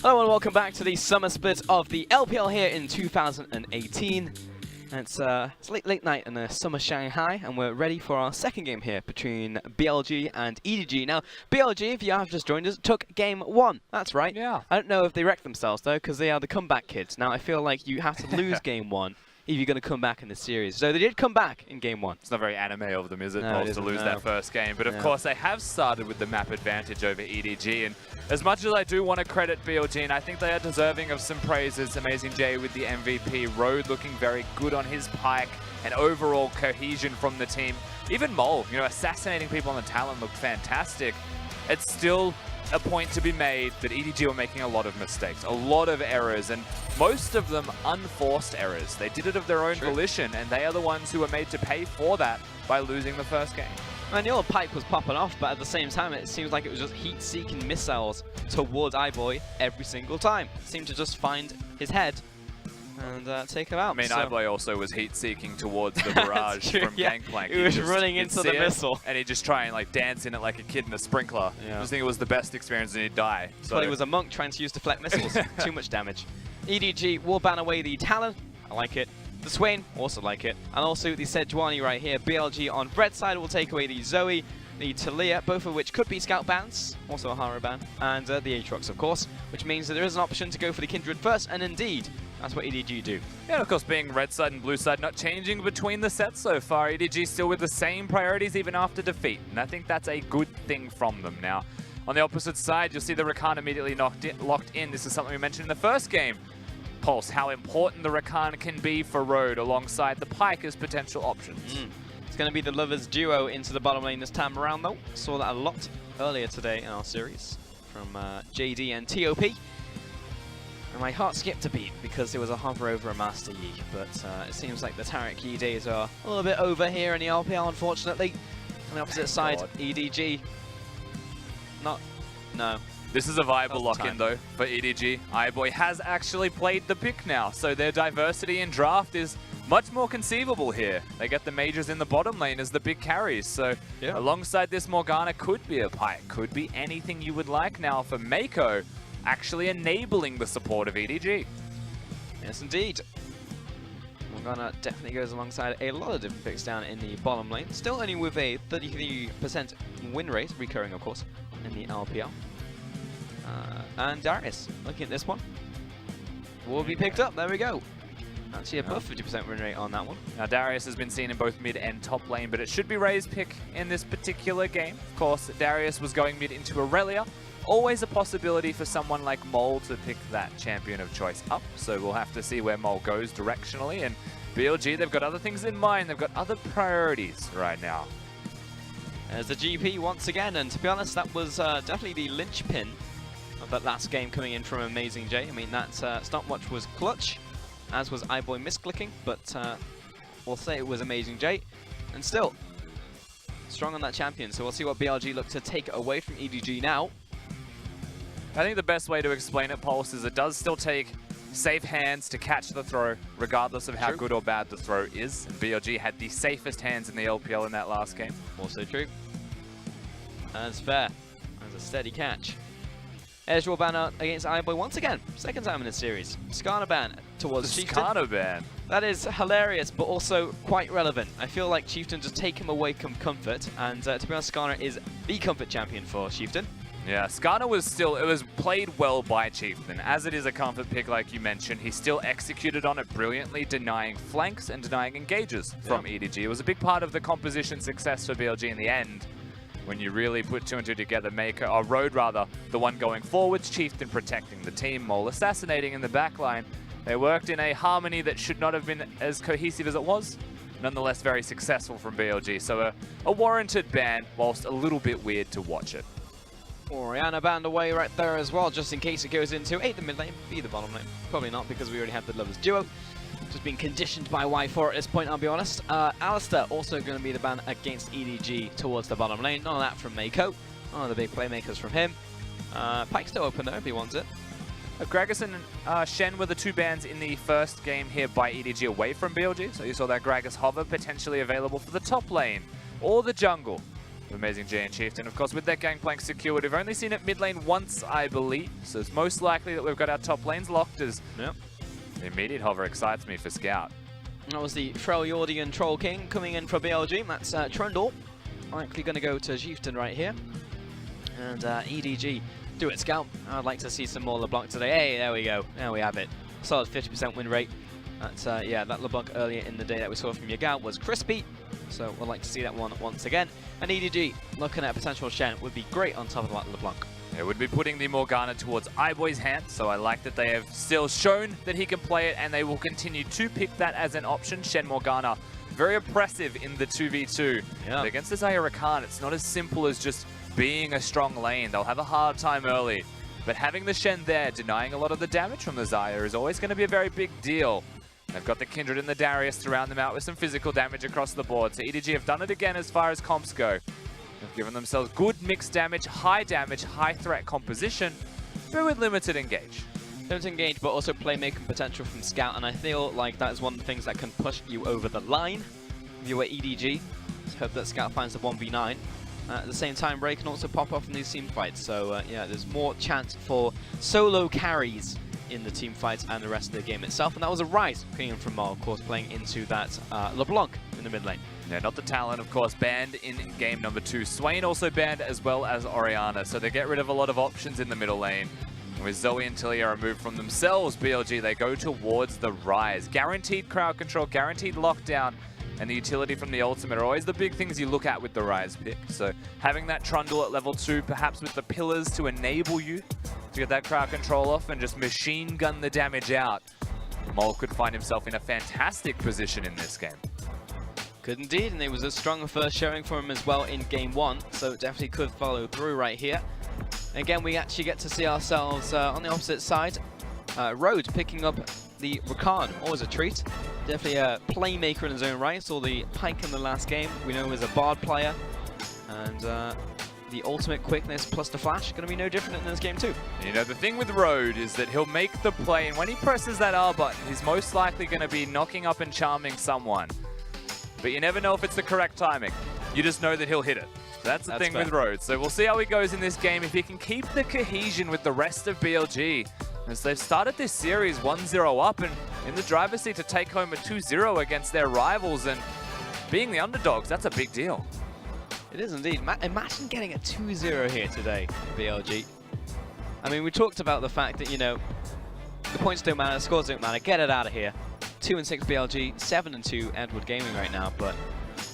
Hello and welcome back to the summer split of the LPL here in 2018. And it's late night in the summer Shanghai, and we're ready for our second game here between BLG and EDG. Now, BLG, if you have just joined us, took game 1. That's right. Yeah. I don't know if they wrecked themselves though, because they are the comeback kids. Now, I feel like you have to lose game 1 if you're going to come back in the series. So they did come back in game 1. It's not very anime of them, is it, No, to lose that first game? But of course, they have started with the map advantage over EDG. And as much as I do want to credit BLG, and I think they are deserving of some praises, Amazing J with the MVP, Road looking very good on his pike, and overall cohesion from the team. Even Mole, assassinating people on the Talon looked fantastic. It's still a point to be made that EDG were making a lot of mistakes, a lot of errors, and most of them unforced errors. They did it of their own volition, and they are the ones who were made to pay for that by losing the first game. And the old pipe was popping off, but at the same time, it seems like it was just heat-seeking missiles towards iBoy every single time. It seemed to just find his head and take him out. I mean, so iBoy also was heat-seeking towards the barrage from Gangplank. He was running into the missile. And he'd just try and dance in it like a kid in a sprinkler. I just think it was the best experience, and he'd die. So he was a monk trying to use deflect missiles. Too much damage. EDG will ban away the Talon. I like it. The Swain, also like it. And also the Sejuani right here. BLG on red side will take away the Zoe, the Talia, both of which could be scout bans, also a Haro ban, and the Aatrox, of course, which means that there is an option to go for the Kindred first, and indeed, that's what EDG do. Yeah, and of course, being red side and blue side not changing between the sets so far. EDG still with the same priorities even after defeat, and I think that's a good thing from them. Now, on the opposite side, you'll see the Rakan immediately locked in. This is something we mentioned in the first game. Pulse, how important the Rakan can be for Road alongside the Pike as potential options. It's going to be the Lovers duo into the bottom lane this time around, though. Saw that a lot earlier today in our series from JD and TOP. And my heart skipped a beat because it was a hover over a Master Yi, but it seems like the Taric Yi days are a little bit over here in the LPL, unfortunately. On the opposite side, EDG. No. This is a viable lock-in, though, for EDG. iBoy has actually played the pick now, so their diversity in draft is much more conceivable here. They get the majors in the bottom lane as the big carries, so alongside this, Morgana could be a Pike, could be anything you would like now for Mako, actually enabling the support of EDG. Yes, indeed. Morgana definitely goes alongside a lot of different picks down in the bottom lane, still only with a 33% win rate, recurring, of course, in the LPL. And Darius, looking at this one, will be picked up. There we go. Actually above 50% win rate on that one. Now Darius has been seen in both mid and top lane, but it should be Ray's pick in this particular game. Of course, Darius was going mid into Aurelia. Always a possibility for someone like Mole to pick that champion of choice up. So we'll have to see where Mole goes directionally. And BLG, they've got other things in mind. They've got other priorities right now. There's the GP once again, and to be honest, that was definitely the linchpin of that last game coming in from Amazing J. I mean, that stopwatch was clutch, as was iBoy misclicking, but we'll say it was Amazing J. And still, strong on that champion, so we'll see what BLG look to take away from EDG now. I think the best way to explain it, Pulse, is it does still take safe hands to catch the throw, regardless of how good or bad the throw is. And BLG had the safest hands in the LPL in that last game. Also true. That's fair. That's a steady catch. Ezreal ban out against iBoy once again. Second time in the series. Skarner ban towards Chieftain. Skarner ban. That is hilarious, but also quite relevant. I feel like Chieftain just take him away from comfort, and to be honest, Skarner is the comfort champion for Chieftain. Yeah, Skarner was still, it was played well by Chieftain. As it is a comfort pick, like you mentioned, he still executed on it brilliantly, denying flanks and denying engages from EDG. It was a big part of the composition success for BLG in the end. When you really put 2 and 2 together, Road rather, the one going forwards, Chieftain protecting the team, Mole assassinating in the backline. They worked in a harmony that should not have been as cohesive as it was. Nonetheless, very successful from BLG. So a warranted ban, whilst a little bit weird to watch it. Orianna banned away right there as well, just in case it goes into A, the mid lane, B, the bottom lane. Probably not, because we already have the Lovers duo. Just being conditioned by Y4 at this point, I'll be honest. Alistair also going to be the ban against EDG towards the bottom lane. None of that from Mako. None of the big playmakers from him. Pike's still open though if he wants it. Gragas and Shen were the two bans in the first game here by EDG away from BLG. So you saw that Gragas hover potentially available for the top lane or the jungle. Amazing J and Chieftain. Of course, with their gangplank secured, we've only seen it mid lane once, I believe. So it's most likely that we've got our top lanes locked as Yep. the immediate hover excites me for Scout. That was the Freljordian Troll King coming in for BLG. That's Trundle. Likely going to go to Chieftain right here. And EDG, do it, Scout. I'd like to see some more LeBlanc today. Hey, there we go. There we have it. Solid 50% win rate. That's, yeah, that LeBlanc earlier in the day that we saw from Yagao was crispy. So we'd like to see that one once again. And EDG, looking at a potential Shen, would be great on top of that LeBlanc. It would be putting the Morgana towards iBoy's hand, so I like that they have still shown that he can play it, and they will continue to pick that as an option. Shen Morgana, very oppressive in the 2v2. Yeah. But against this Xayah Rakan, it's not as simple as just being a strong lane. They'll have a hard time early. But having the Shen there, denying a lot of the damage from the Xayah is always going to be a very big deal. They've got the Kindred and the Darius to round them out with some physical damage across the board. So EDG have done it again as far as comps go. They've given themselves good mixed damage, high threat composition, but with limited engage. Limited engage, but also playmaking potential from Scout, and I feel like that is one of the things that can push you over the line. If you were EDG, let's hope that Scout finds the 1v9. At the same time, Ray can also pop off in these team fights, so yeah, there's more chance for solo carries in the team fights and the rest of the game itself. And that was a Rise coming in from Mal, of course, playing into that LeBlanc in the mid lane. Yeah, not the Talon, of course, banned in game number 2. Swain also banned as well as Orianna, so they get rid of a lot of options in the middle lane. And with Zoe and Tillia removed from themselves, BLG, they go towards the Rise. Guaranteed crowd control, guaranteed lockdown, and the utility from the ultimate are always the big things you look at with the Rise pick. So having that Trundle at level 2, perhaps with the pillars to enable you to get that crowd control off and just machine gun the damage out, Mol could find himself in a fantastic position in this game. Could indeed, and it was a strong first showing for him as well in game 1, so it definitely could follow through right here. Again, we actually get to see ourselves on the opposite side. Rode picking up the Rakan, always a treat. Definitely a playmaker in his own right. Saw the Pike in the last game. We know him as a Bard player. And the ultimate quickness plus the flash going to be no different in this game too. You know, the thing with Rode is that he'll make the play, and when he presses that R button, he's most likely going to be knocking up and charming someone. But you never know if it's the correct timing. You just know that he'll hit it. That's the thing with Rode. So we'll see how he goes in this game. If he can keep the cohesion with the rest of BLG, as they've started this series 1-0 up and in the driver's seat to take home a 2-0 against their rivals, and being the underdogs, that's a big deal. It is indeed. Imagine getting a 2-0 here today, BLG. I mean, we talked about the fact that, you know, the points don't matter, the scores don't matter. Get it out of here. 2-6 BLG, 7-2 Edward Gaming right now, but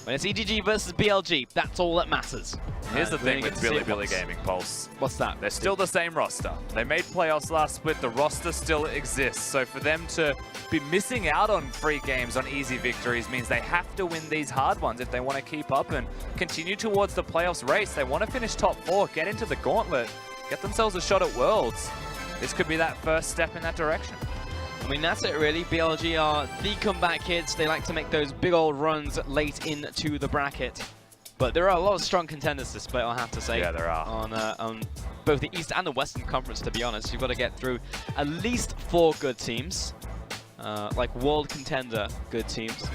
when it's EDG versus BLG, that's all that matters. Here's the thing with Bilibili Gaming, Pulse. What's that? They're still the same roster. They made playoffs last split. The roster still exists. So for them to be missing out on free games, on easy victories, means they have to win these hard ones if they want to keep up and continue towards the playoffs race. They want to finish top 4, get into the gauntlet, get themselves a shot at Worlds. This could be that first step in that direction. I mean, that's it really. BLG are the comeback kids. They like to make those big old runs late into the bracket. But there are a lot of strong contenders to split, I'll have to say. Yeah, there are. On both the East and the Western Conference, to be honest. You've got to get through at least 4 good teams. Like world contender good teams.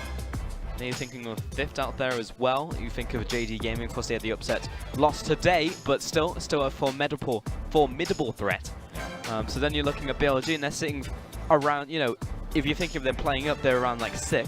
Then you're thinking of 5th out there as well. You think of JD Gaming, of course they had the upset loss today, but still a formidable threat. So then you're looking at BLG and they're sitting around, you know, if you think of them playing up, they're around like 6th.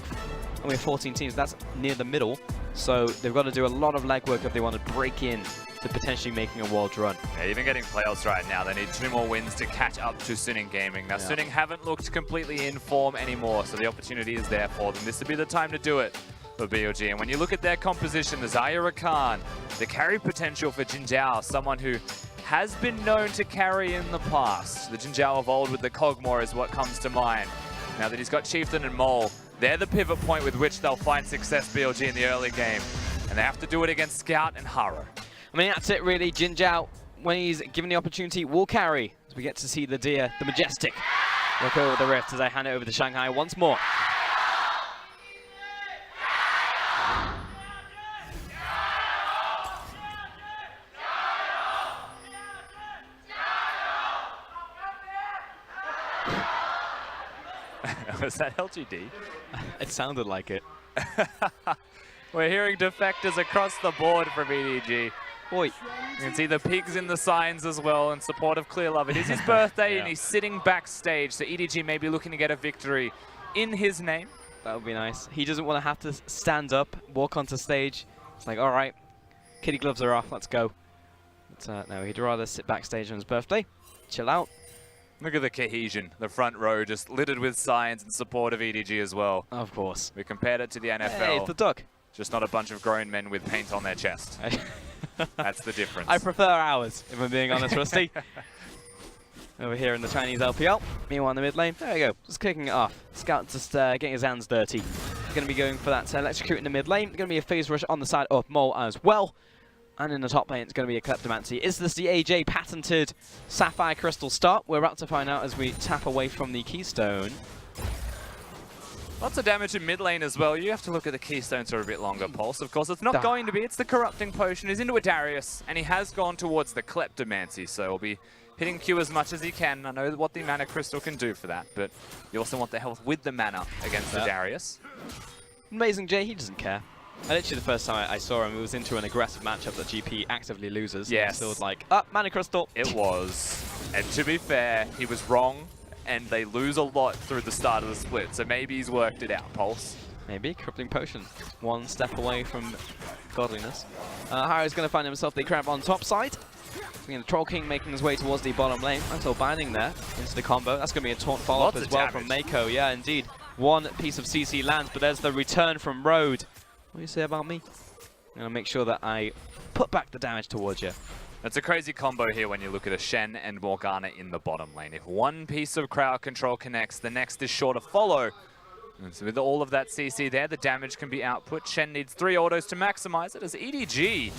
And we have 14 teams, that's near the middle. So they've got to do a lot of legwork if they want to break in to potentially making a world run. Yeah, even getting playoffs right now, they need 2 more wins to catch up to Suning Gaming. Now, Suning haven't looked completely in form anymore, so the opportunity is there for them. This would be the time to do it for BLG. And when you look at their composition, the Xayah Rakan, the carry potential for Jin Zhao, someone who has been known to carry in the past. The Jin Zhao of old with the Kog'Maw is what comes to mind. Now that he's got Chieftain and Mole, they're the pivot point with which they'll find success, BLG, in the early game. And they have to do it against Scout and Haro. I mean, that's it really. Jin Zhao, when he's given the opportunity, will carry. As we get to see the deer, the Majestic, look over the rift as I hand it over to Shanghai once more. Was that LGD? It sounded like it. We're hearing defectors across the board from EDG. Oi. You can see the pigs in the signs as well in support of Clear Love. It is his birthday and he's sitting backstage, so EDG may be looking to get a victory in his name. That would be nice. He doesn't want to have to stand up, walk onto stage. It's like, all right, kitty gloves are off, let's go. But no, he'd rather sit backstage on his birthday, chill out. Look at the cohesion, the front row just littered with signs in support of EDG as well. Of course. We compared it to the NFL. Hey, it's the duck. Just not a bunch of grown men with paint on their chest. That's the difference. I prefer ours, if I'm being honest, Rusty. Over here in the Chinese LPL. Meanwhile in the mid lane, there we go, just kicking it off. Scout just getting his hands dirty. Going to be going for that electrocute in the mid lane. Going to be a phase rush on the side of Mole as well. And in the top lane, it's going to be a Kleptomancy. Is this the AJ patented Sapphire Crystal start? We're about to find out as we tap away from the Keystone. Lots of damage in mid lane as well. You have to look at the Keystones for a bit longer, Pulse. Of course, it's not going to be. It's the Corrupting Potion. He's into a Darius, and he has gone towards the Kleptomancy, so he'll be hitting Q as much as he can. I know what the Mana Crystal can do for that, but you also want the health with the mana against the Darius. Amazing Jay, he doesn't care. Literally the first time I saw him, it was into an aggressive matchup that GP actively loses. Yes. Still like, Mana Crystal. It was. And to be fair, he was wrong, and they lose a lot through the start of the split, so maybe he's worked it out, Pulse. Maybe. Crippling Potion. One step away from godliness. Harry's going to find himself the crab on top side. The Troll King making his way towards the bottom lane. Until binding there into the combo. That's going to be a taunt follow-up as well from Mako. Yeah, indeed. One piece of CC lands, but there's the return from Road. What do you say about me? I'm going to make sure that I put back the damage towards you. It's a crazy combo here when you look at a Shen and Morgana in the bottom lane. If one piece of crowd control connects, the next is sure to follow. And so with all of that CC there, the damage can be output. Shen needs 3 autos to maximize it as EDG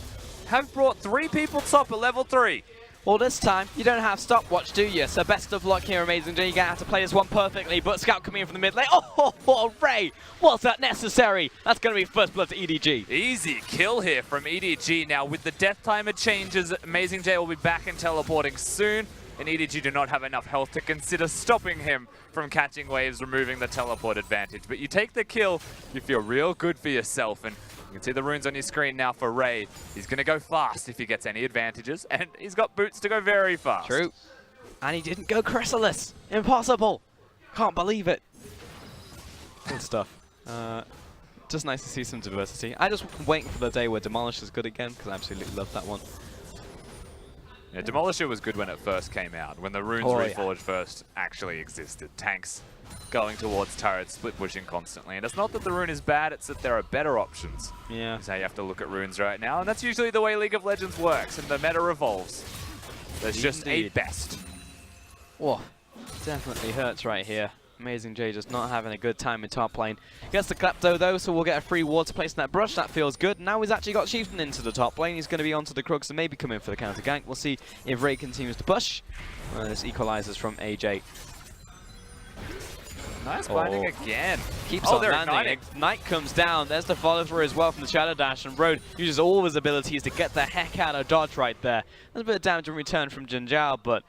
have brought 3 people top at level 3. Well, this time, you don't have stopwatch, do you? So best of luck here, Amazing J. You're going to have to play this one perfectly, but Scout coming in from the mid lane. Oh, Ray! Was that necessary? That's going to be first blood to EDG. Easy kill here from EDG. Now, with the death timer changes, Amazing J will be back and teleporting soon, and EDG do not have enough health to consider stopping him from catching waves, removing the teleport advantage. But you take the kill, you feel real good for yourself, and you can see the runes on your screen now for Ray. He's going to go fast if he gets any advantages, and he's got boots to go very fast. True. And he didn't go Chrysalis. Impossible. Can't believe it. Good stuff. Just nice to see some diversity. I just waiting for the day where Demolish is good again, because I absolutely love that one. Yeah, Demolisher was good when it first came out, when the runes Reforged first actually existed. Tanks going towards turrets, split pushing constantly. And it's not that the rune is bad, it's that there are better options. Yeah. That's how you have to look at runes right now. And that's usually the way League of Legends works, and the meta revolves. There's just a best. Whoa, definitely hurts right here. Amazing J just not having a good time in top lane. Gets the Klepto though, so we'll get a free ward to place in that brush. That feels good. Now he's actually got Chieftain into the top lane. He's going to be onto the Crux and maybe come in for the counter gank. We'll see if Ray continues to push. This equalizes from AJ. Nice binding again. Keeps on landing. Ignite comes down. There's the follow through as well from the Shadow Dash, and Road uses all of his abilities to get the heck out of dodge right there. There's a bit of damage in return from Jinjiao, but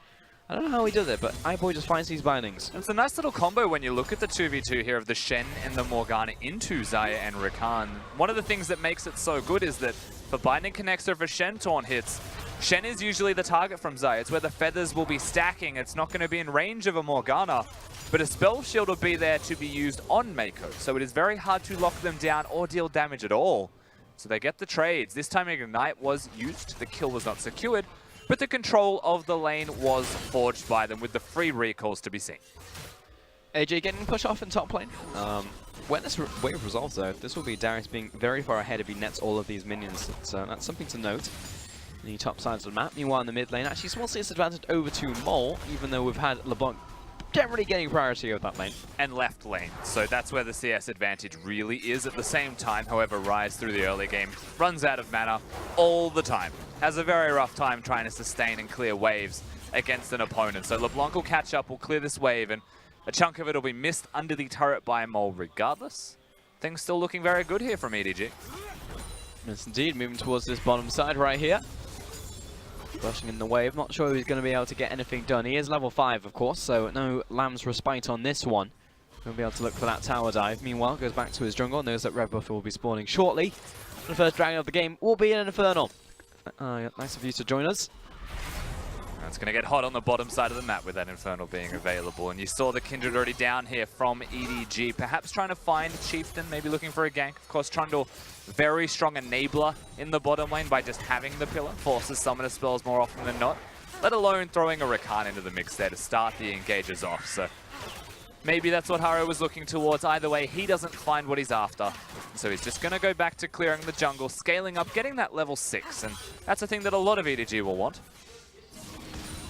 I don't know how he does it, but iBoy just finds these bindings. It's a nice little combo when you look at the 2v2 here of the Shen and the Morgana into Xayah and Rakan. One of the things that makes it so good is that for binding connects or for Shen taunt hits, Shen is usually the target from Xayah. It's where the feathers will be stacking. It's not going to be in range of a Morgana, but a spell shield will be there to be used on Mako. So it is very hard to lock them down or deal damage at all. So they get the trades. This time Ignite was used. The kill was not secured, but the control of the lane was forged by them with the free recalls to be seen. AJ getting push off in top lane. When this wave resolves though, this will be Darius being very far ahead if he nets all of these minions. So that's something to note. The top sides of the map. Meanwhile in the mid lane, actually small CS advantage over to Mole, even though we've had LeBlanc generally getting priority of that lane. And left lane, so that's where the CS advantage really is. At the same time, however, Rise through the early game runs out of mana all the time. Has a very rough time trying to sustain and clear waves against an opponent. So LeBlanc will catch up, will clear this wave, and a chunk of it will be missed under the turret by Mole regardless. Things still looking very good here from EDG. Yes, indeed, moving towards this bottom side right here. Rushing in the wave, not sure he's going to be able to get anything done. He is level 5, of course, so no Lamb's Respite on this one. We'll be able to look for that tower dive. Meanwhile, goes back to his jungle, knows that Red Buffer will be spawning shortly. The first dragon of the game will be an Infernal. Yeah, nice of you to join us. It's going to get hot on the bottom side of the map with that Infernal being available. And you saw the Kindred already down here from EDG. Perhaps trying to find Chieftain, maybe looking for a gank. Of course, Trundle, very strong enabler in the bottom lane by just having the pillar. Forces summoner spells more often than not. Let alone throwing a Rakan into the mix there to start the engages off. So maybe that's what Haro was looking towards. Either way, he doesn't find what he's after. So he's just going to go back to clearing the jungle, scaling up, getting that level 6. And that's a thing that a lot of EDG will want.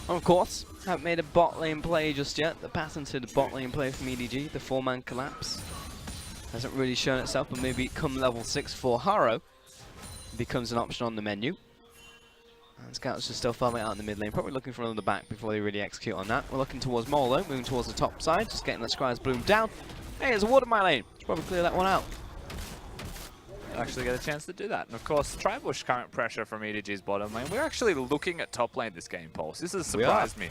Of course, haven't made a bot lane play just yet. The patented bot lane play from EDG, the 4-man collapse, hasn't really shown itself, but maybe come level 6 for Haro, it becomes an option on the menu. And Scouts are still farming out in the mid lane, probably looking for another back before they really execute on that. We're looking towards Molo, moving towards the top side, just getting the Scry's Bloom down. Hey, there's a ward in my lane. Should probably clear that one out. Actually get a chance to do that. And of course, Tribush current pressure from EDG's bottom lane. We're actually looking at top lane this game, Pulse. This has surprised me.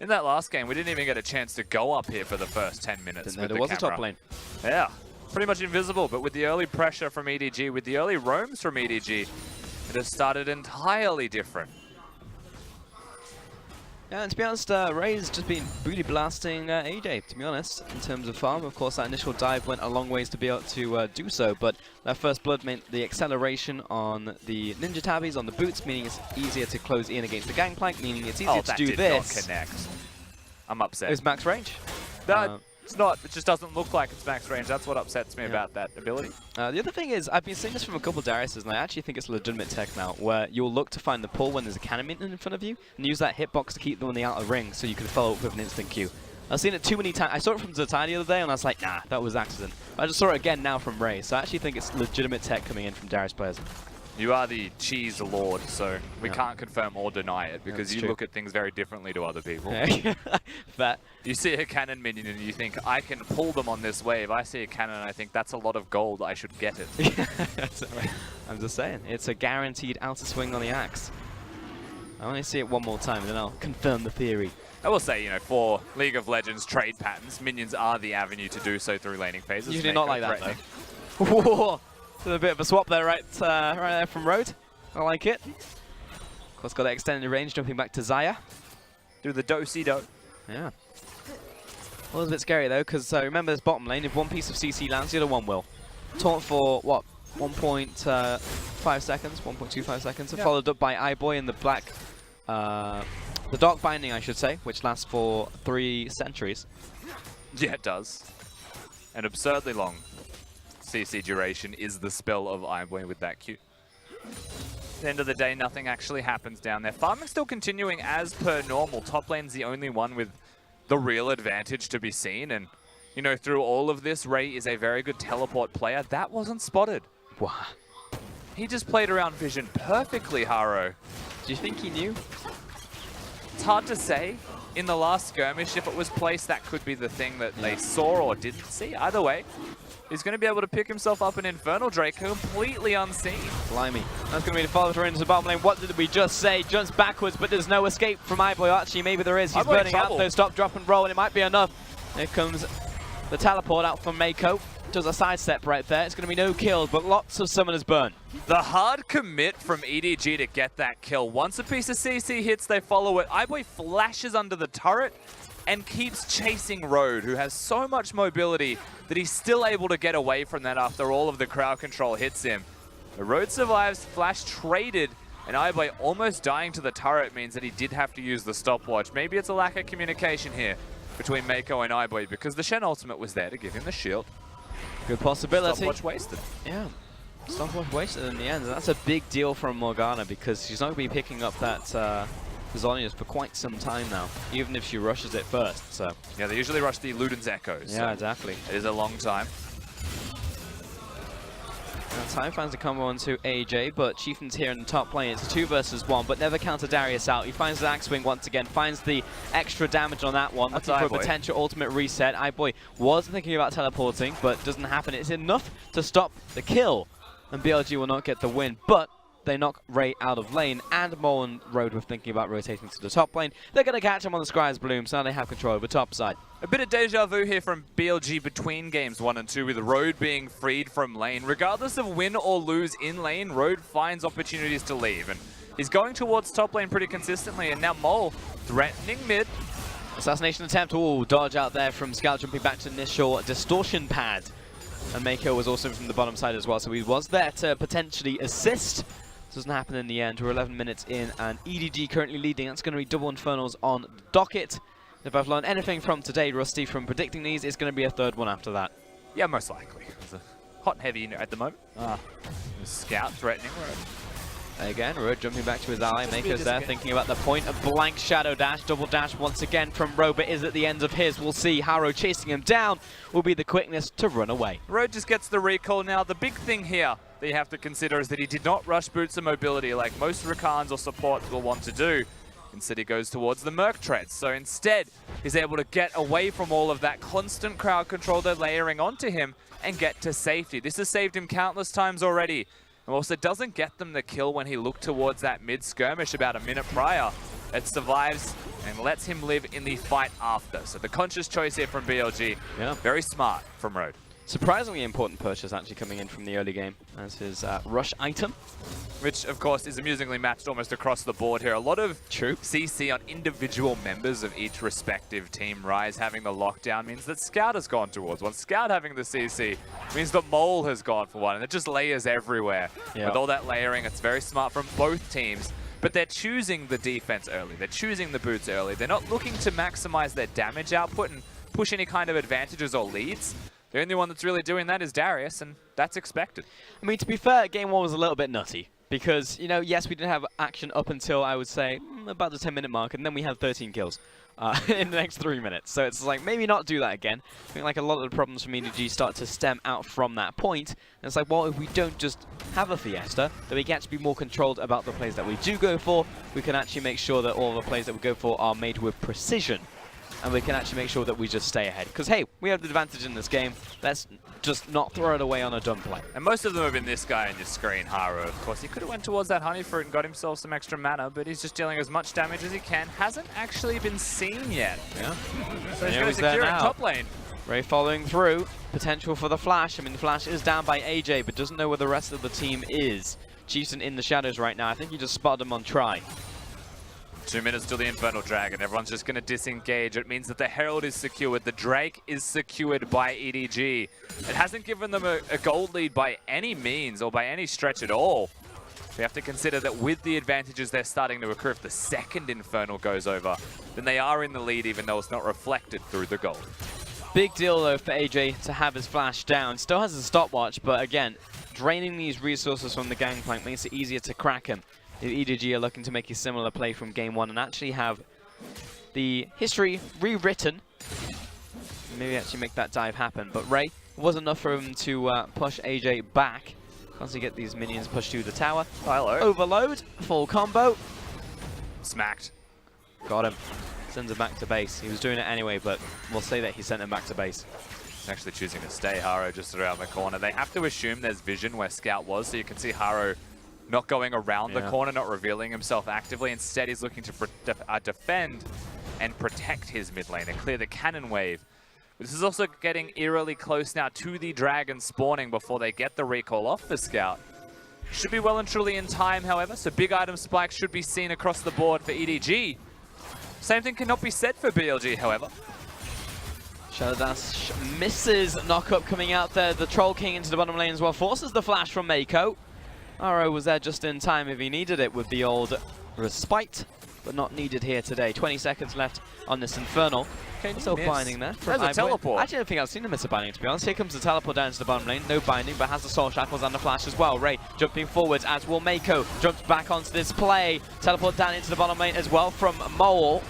In that last game, we didn't even get a chance to go up here for the first 10 minutes. Didn't know there was a top lane. Yeah, pretty much invisible, but with the early pressure from EDG, with the early roams from EDG, it has started entirely different. Yeah, and to be honest, Ray's just been booty blasting AJ, to be honest, in terms of farm. Of course, that initial dive went a long ways to be able to do so, but that first blood meant the acceleration on the Ninja Tabbies, on the boots, meaning it's easier to close in against the Gangplank, meaning it's easier to do this. That did not connect. I'm upset. It was max range. No, it's not. It just doesn't look like it's max range. That's what upsets me about that ability. The other thing is, I've been seeing this from a couple of Dariuses, and I actually think it's legitimate tech now, where you'll look to find the pull when there's a cannon minion in front of you, and use that hitbox to keep them on the outer ring, so you can follow up with an instant Q. I've seen it too many times. I saw it from Zatai the other day, and I was like, nah, that was accident. But I just saw it again now from Ray, so I actually think it's legitimate tech coming in from Darius players. You are the cheese lord, so we can't confirm or deny it, because you look at things very differently to other people. But you see a cannon minion and you think, I can pull them on this wave. I see a cannon and I think, that's a lot of gold, I should get it. I'm just saying, it's a guaranteed outer swing on the axe. I only see it one more time, and then I'll confirm the theory. I will say, you know, for League of Legends trade patterns, minions are the avenue to do so through laning phases. Usually not like that, though. Whoa! So a bit of a swap there, right there from Road. I like it. Of course, got that extended range, jumping back to Xayah. Do the do-si-do. Yeah. Well, it's a bit scary, though, because remember this bottom lane, if one piece of CC lands, the other one will. Taunt for, what, 1.5 seconds, 1.25 seconds, and followed up by iBoy in the black, the Dark Binding, I should say, which lasts for 3 centuries. Yeah, it does. And absurdly long CC duration is the spell of iBoy with that Q. At the end of the day, nothing actually happens down there. Farming still continuing as per normal. Top lane's the only one with the real advantage to be seen. And, you know, through all of this, Ray is a very good teleport player. That wasn't spotted. Wow. He just played around vision perfectly, Haro. Do you think he knew? It's hard to say. In the last skirmish, if it was placed, that could be the thing that they saw or didn't see. Either way, he's going to be able to pick himself up an Infernal Drake completely unseen. Blimey. That's going to be the follow through into the bottom lane. What did we just say? Jumps backwards, but there's no escape from iBoy. Actually, maybe there is. He's burning out, though. Stop, drop, and roll, and it might be enough. Here comes the teleport out from Mako. Does a sidestep right there. It's going to be no kills, but lots of summoners burn. The hard commit from EDG to get that kill. Once a piece of CC hits, they follow it. iBoy flashes under the turret and keeps chasing Road, who has so much mobility that he's still able to get away from that after all of the crowd control hits him. The Road survives, flash traded, and iBoy almost dying to the turret means that he did have to use the stopwatch. Maybe it's a lack of communication here between Mako and iBoy, because the Shen ultimate was there to give him the shield. Good possibility. Stopwatch wasted. Yeah, stopwatch wasted in the end, and that's a big deal from Morgana, because she's not going to be picking up that Zhonya's for quite some time now, even if she rushes it first. So yeah, they usually rush the Luden's Echoes. Yeah, so exactly. It is a long time. Now time finds a combo onto AJ, but Chieftain's here in the top lane. It's a 2 versus 1, but never counter Darius out. He finds the Axe Swing once again, finds the extra damage on that one, looking for a potential ultimate reset. iBoy was thinking about teleporting, but doesn't happen. It's enough to stop the kill, and BLG will not get the win, but they knock Ray out of lane, and Mole and Road were thinking about rotating to the top lane. They're going to catch him on the Scry's Bloom, so now they have control over top side. A bit of deja vu here from BLG between games 1 and 2, with Road being freed from lane. Regardless of win or lose in lane, Road finds opportunities to leave, and he's going towards top lane pretty consistently, and now Mole threatening mid. Assassination attempt, oh, dodge out there from Scout, jumping back to initial distortion pad. And Mako was also from the bottom side as well, so he was there to potentially assist. Doesn't happen in the end. We're 11 minutes in, and EDG currently leading. That's going to be double Infernals on the docket. If I've learned anything from today, Rusty, from predicting these, it's going to be a third one after that. Yeah, most likely. It's a hot and heavy at the moment. Scout threatening Road. Again, Road jumping back to his ally. Mako's there, thinking about the point. A blank shadow dash, double dash once again from Road, but is at the end of his. We'll see. Haro chasing him down will be the quickness to run away. Road just gets the recall now. The big thing here that you have to consider is that he did not rush boots of mobility like most Rakans or supports will want to do. Instead, he goes towards the Merc Treads. So instead, he's able to get away from all of that constant crowd control they're layering onto him and get to safety. This has saved him countless times already. And also doesn't get them the kill when he looked towards that mid-skirmish about a minute prior. It survives and lets him live in the fight after. So the conscious choice here from BLG. Yeah. Very smart from Road. Surprisingly important purchase actually coming in from the early game as his rush item. Which, of course, is amusingly matched almost across the board here. A lot of CC on individual members of each respective team. Rise having the lockdown means that Scout has gone towards one. Scout having the CC means that Mole has gone for one. And it just layers everywhere. Yep. With all that layering, it's very smart from both teams. But they're choosing the defense early. They're choosing the boots early. They're not looking to maximize their damage output and push any kind of advantages or leads. The only one that's really doing that is Darius, and that's expected. I mean, to be fair, game 1 was a little bit nutty. Because, you know, yes, we didn't have action up until, I would say, about the 10-minute mark, and then we had 13 kills in the next 3 minutes. So it's like, maybe not do that again. I think like a lot of the problems from EDG start to stem out from that point. And it's like, well, if we don't just have a Fiesta, then we can actually be more controlled about the plays that we do go for. We can actually make sure that all the plays that we go for are made with precision. And we can actually make sure that we just stay ahead. Because, hey, we have the advantage in this game. Let's just not throw it away on a dumb play. And most of them have been this guy in your screen, Haro. Of course, he could have went towards that honey fruit and got himself some extra mana, but he's just dealing as much damage as he can. Hasn't actually been seen yet. Yeah. So he's going to secure it top lane. Ray following through. Potential for the flash. I mean, the flash is down by AJ, but doesn't know where the rest of the team is. Chieftain in the shadows right now. I think he just spotted him on try. 2 minutes till the Infernal Dragon. Everyone's just going to disengage. It means that the Herald is secured. The Drake is secured by EDG. It hasn't given them a gold lead by any means or by any stretch at all. We have to consider that with the advantages they're starting to accrue, if the second Infernal goes over, then they are in the lead even though it's not reflected through the gold. Big deal, though, for AJ to have his flash down. Still has a stopwatch, but again, draining these resources from the gangplank makes it easier to crack him. The EDG are looking to make a similar play from game 1 and actually have the history rewritten. Maybe actually make that dive happen. But Ray, it was enough for him to push AJ back. Once you get these minions pushed through the tower. Hello. Overload, full combo. Smacked. Got him. Sends him back to base. He was doing it anyway, but we'll say that he sent him back to base. He's actually choosing to stay Haro just around the corner. They have to assume there's vision where Scout was, so you can see Haro not going around the corner, not revealing himself actively. Instead, he's looking to defend and protect his mid lane and clear the cannon wave. This is also getting eerily close now to the dragon spawning before they get the recall off the Scout. Should be well and truly in time, however, so big item spikes should be seen across the board for EDG. Same thing cannot be said for BLG, however. Shadow Dash misses. Knock-up coming out there. The Troll King into the bottom lane as well. Forces the flash from Mako. Aro was there just in time if he needed it with the old respite, but not needed here today. 20 seconds left on this Infernal. Still binding there. There's a teleport. Actually, I don't think I've seen him miss a binding, to be honest. Here comes the teleport down to the bottom lane. No binding, but has the Soul Shackles and the flash as well. Ray jumping forwards, as will Mako. Jumps back onto this play. Teleport down into the bottom lane as well from Mole.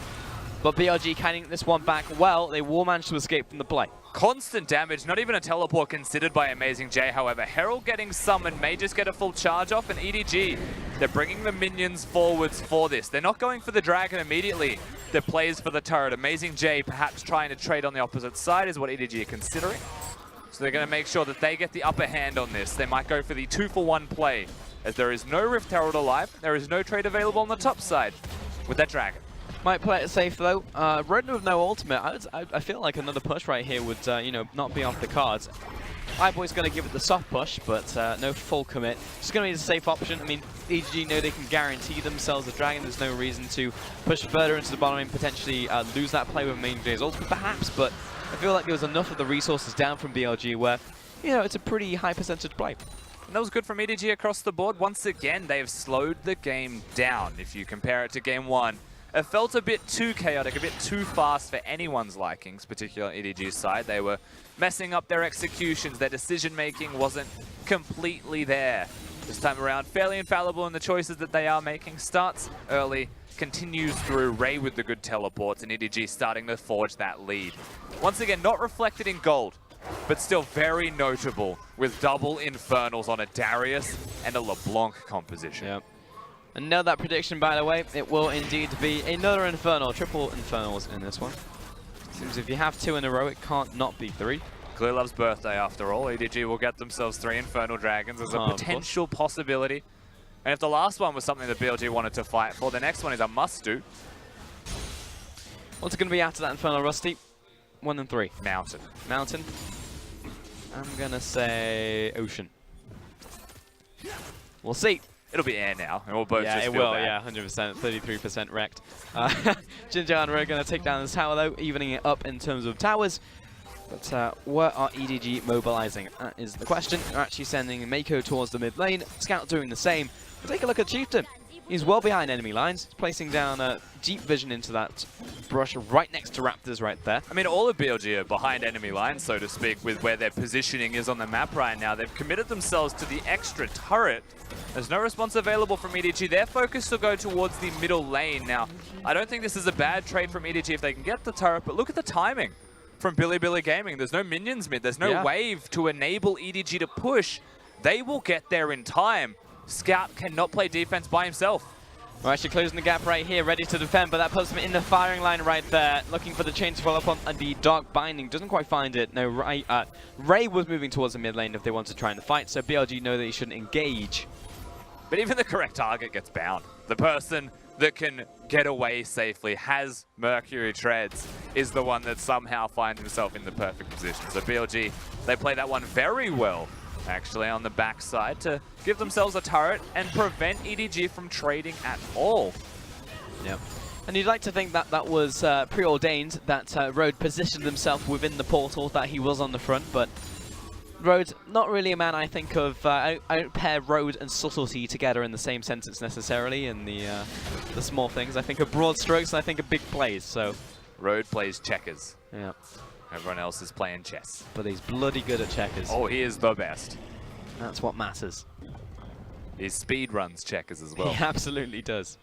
But BLG canning this one back well. They will manage to escape from the play. Constant damage, not even a teleport considered by Amazing J, however. Herald getting summoned, may just get a full charge off, and EDG, they're bringing the minions forwards for this. They're not going for the dragon immediately. They're plays for the turret. Amazing J perhaps trying to trade on the opposite side is what EDG are considering. So they're going to make sure that they get the upper hand on this. They might go for the 2-for-1 play as there is no Rift Herald alive, there is no trade available on the top side with that Dragon. Might play it safe though. Rodent with no ultimate, I feel like another push right here would, you know, not be off the cards. iBoy's going to give it the soft push, but no full commit. Just going to be the safe option. I mean, EDG know they can guarantee themselves a Dragon. There's no reason to push further into the bottom and potentially lose that play with main J's ultimate, perhaps, but I feel like there was enough of the resources down from BLG where, you know, it's a pretty high percentage play. And that was good from EDG across the board. Once again, they have slowed the game down. If you compare it to game one, it felt a bit too chaotic, a bit too fast for anyone's likings, particularly EDG's side. They were messing up their executions. Their decision-making wasn't completely there. This time around, fairly infallible in the choices that they are making. Starts early, continues through. Ray with the good teleports, and EDG starting to forge that lead. Once again, not reflected in gold, but still very notable with double Infernals on a Darius and a LeBlanc composition. Yep. And know that prediction, by the way, it will indeed be another Infernal, triple Infernals in this one. Seems if you have 2 in a row, it can't not be 3. Clear Love's birthday, after all. EDG will get themselves 3 Infernal Dragons as a potential possibility. And if the last one was something that BLG wanted to fight for, the next one is a must-do. What's it going to be after that Infernal, Rusty? 1 and 3. Mountain. Mountain. I'm going to say Ocean. We'll see. It'll be air now, and we'll both just feel will, bad. yeah, 100%, 33% wrecked. Ginger and Ray are going to take down this tower, though, evening it up in terms of towers. But where are EDG mobilizing? That is the question. They're actually sending Mako towards the mid lane. Scout doing the same. But take a look at Chieftain. He's well behind enemy lines. He's placing down deep vision into that brush right next to Raptors right there. I mean, all of BLG are behind enemy lines, so to speak, with where their positioning is on the map right now. They've committed themselves to the extra turret. There's no response available from EDG. Their focus will go towards the middle lane. Now, I don't think this is a bad trade from EDG if they can get the turret, but look at the timing from Bilibili Gaming. There's no minions mid. There's no wave to enable EDG to push. They will get there in time. Scout cannot play defense by himself. We're actually closing the gap right here, ready to defend, but that puts him in the firing line right there, looking for the chain to follow up on the Dark Binding. Doesn't quite find it. No, Ray was moving towards the mid lane if they want to try and fight, so BLG know that he shouldn't engage. But even the correct target gets bound. The person that can get away safely, has Mercury Treads, is the one that somehow finds himself in the perfect position. So BLG, they play that one very well, actually, on the backside to give themselves a turret and prevent EDG from trading at all. Yep. And you'd like to think that that was preordained, that Road positioned himself within the portal, that he was on the front, but Road, not really a man I think of, I don't pair Road and subtlety together in the same sentence necessarily in the small things. I think of broad strokes and I think of big plays, so. Road plays checkers. Yeah. Everyone else is playing chess. But he's bloody good at checkers. Oh, he is the best. That's what matters. He speed runs checkers as well. He absolutely does.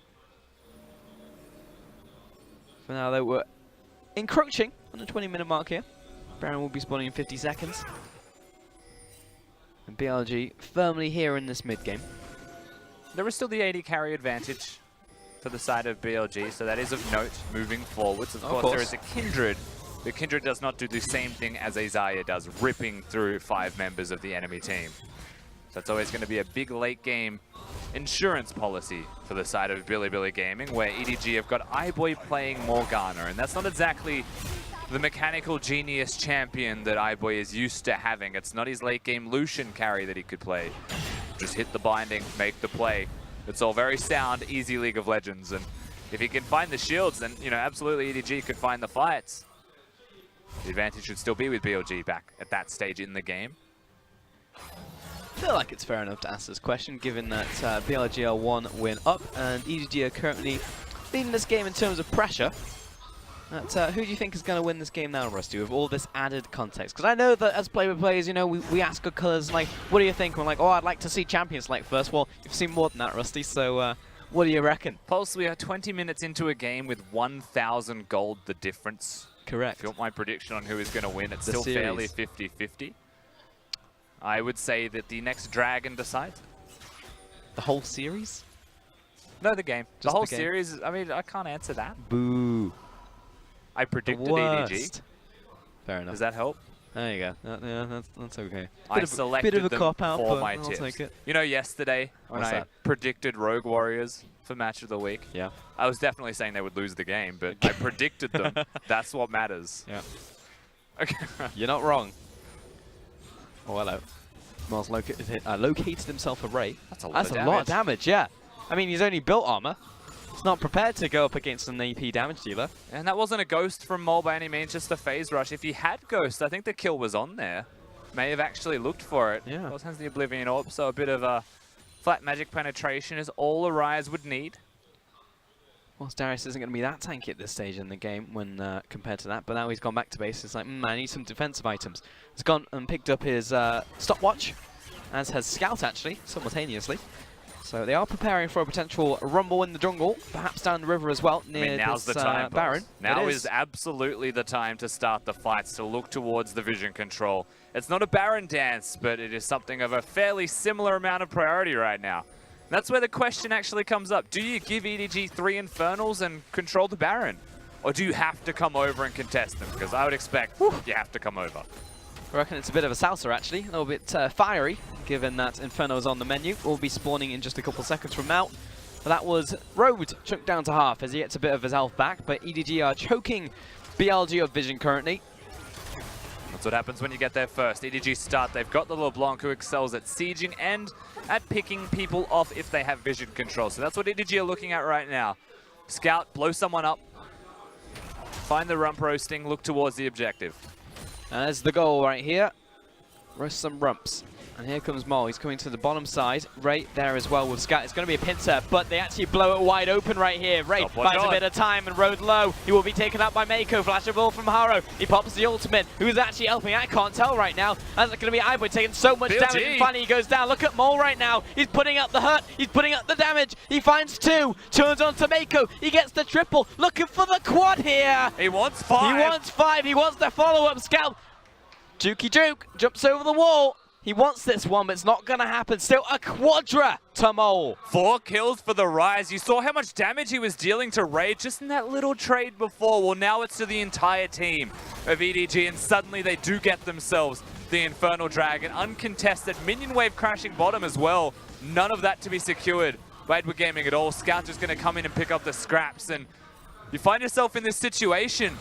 For now, though, we're encroaching on the 20-minute mark here. Baron will be spawning in 50 seconds. And BLG firmly here in this mid-game. There is still the AD carry advantage for the side of BLG, so that is of note moving forwards. Of course, there is a Kindred. The Kindred does not do the same thing as a Zarya does, ripping through 5 members of the enemy team. So it's always going to be a big late game insurance policy for the side of Bilibili Gaming, where EDG have got iBoy playing Morgana, and that's not exactly the mechanical genius champion that iBoy is used to having. It's not his late game Lucian carry that he could play. Just hit the binding, make the play. It's all very sound, easy League of Legends, and if he can find the shields, then, you know, absolutely EDG could find the fights. The advantage should still be with BLG back at that stage in the game. I feel like it's fair enough to ask this question, given that BLG are 1 win up, and EDG are currently leading this game in terms of pressure. But, who do you think is going to win this game now, Rusty, with all this added context? Because I know that as play-by-players, you know, we ask our colours, like, what do you think? We're like, oh, I'd like to see champions like first. Well, you've seen more than that, Rusty, so what do you reckon? Pulse, we are 20 minutes into a game with 1,000 gold the difference. Correct. If you want my prediction on who is going to win, it's The still series. fairly 50-50. I would say that the next Dragon decides. The whole series? No, the game. Just the whole the game. series, I mean, I can't answer that. Boo. I predicted The EDG. worst. Fair enough. Does that help? There you go. Yeah, that's okay. I selected bit of a them cop out, for but my I'll tips. take it. You know, yesterday when What's I that? predicted Rogue Warriors for Match of the Week, Yeah. I was definitely saying they would lose the game, but I predicted them. That's what matters. Yeah. Okay. You're not wrong. Oh, hello. Mars located himself a Ray. That's a lot That's of a damage. lot of damage, yeah. I mean, he's only built armor. He's not prepared to go up against an AP damage dealer. And that wasn't a Ghost from Mole by any means, just a phase rush. If he had Ghost, I think the kill was on there. May have actually looked for it. Yeah. Also has the Oblivion Orb, so a bit of a flat magic penetration is all Arise would need. Well, Darius isn't going to be that tanky at this stage in the game when compared to that, but now he's gone back to base. It's like, I need some defensive items. He's gone and picked up his stopwatch, as has Scout actually, simultaneously. So they are preparing for a potential rumble in the jungle, perhaps down the river as well, near now's this the time, Baron. Now is absolutely the time to start the fights, to look towards the vision control. It's not a Baron dance, but it is something of a fairly similar amount of priority right now. That's where the question actually comes up. Do you give EDG 3 Infernals and control the Baron? Or do you have to come over and contest them? Because I would expect you have to come over. I reckon it's a bit of a salsa actually, a little bit fiery, given that Inferno is on the menu. Will be spawning in just a couple seconds from now. But that was Road chunked down to half as he gets a bit of his health back, but EDG are choking BLG of vision currently. That's what happens when you get there first. EDG start, they've got the LeBlanc who excels at sieging and at picking people off if they have vision control. So that's what EDG are looking at right now. Scout, blow someone up, find the rump roasting, look towards the objective. And there's the goal right here. Roast some rumps. And here comes Mole. He's coming to the bottom side. Ray there as well with Scout. It's going to be a pincer, but they actually blow it wide open right here. Ray buys a bit of time and Road low. He will be taken up by Mako. Flashable from Haro. He pops the ultimate. Who's actually helping? I can't tell right now. That's going to be iBoy taking so much damage. And finally he goes down. Look at Mole right now. He's putting up the hurt. He's putting up the damage. He finds 2. Turns on to Mako. He gets the triple. Looking for the quad here. He wants 5. He wants 5. He wants the follow-up. Scout. Jukey Juke jumps over the wall. He wants this one, but it's not going to happen. Still a quadra to Mole. 4 kills for the Rise. You saw how much damage he was dealing to Ray just in that little trade before. Well, now it's to the entire team of EDG, and suddenly they do get themselves the Infernal Dragon. Uncontested. Minion wave crashing bottom as well. None of that to be secured by Edward Gaming at all. Scout just going to come in and pick up the scraps, and you find yourself in this situation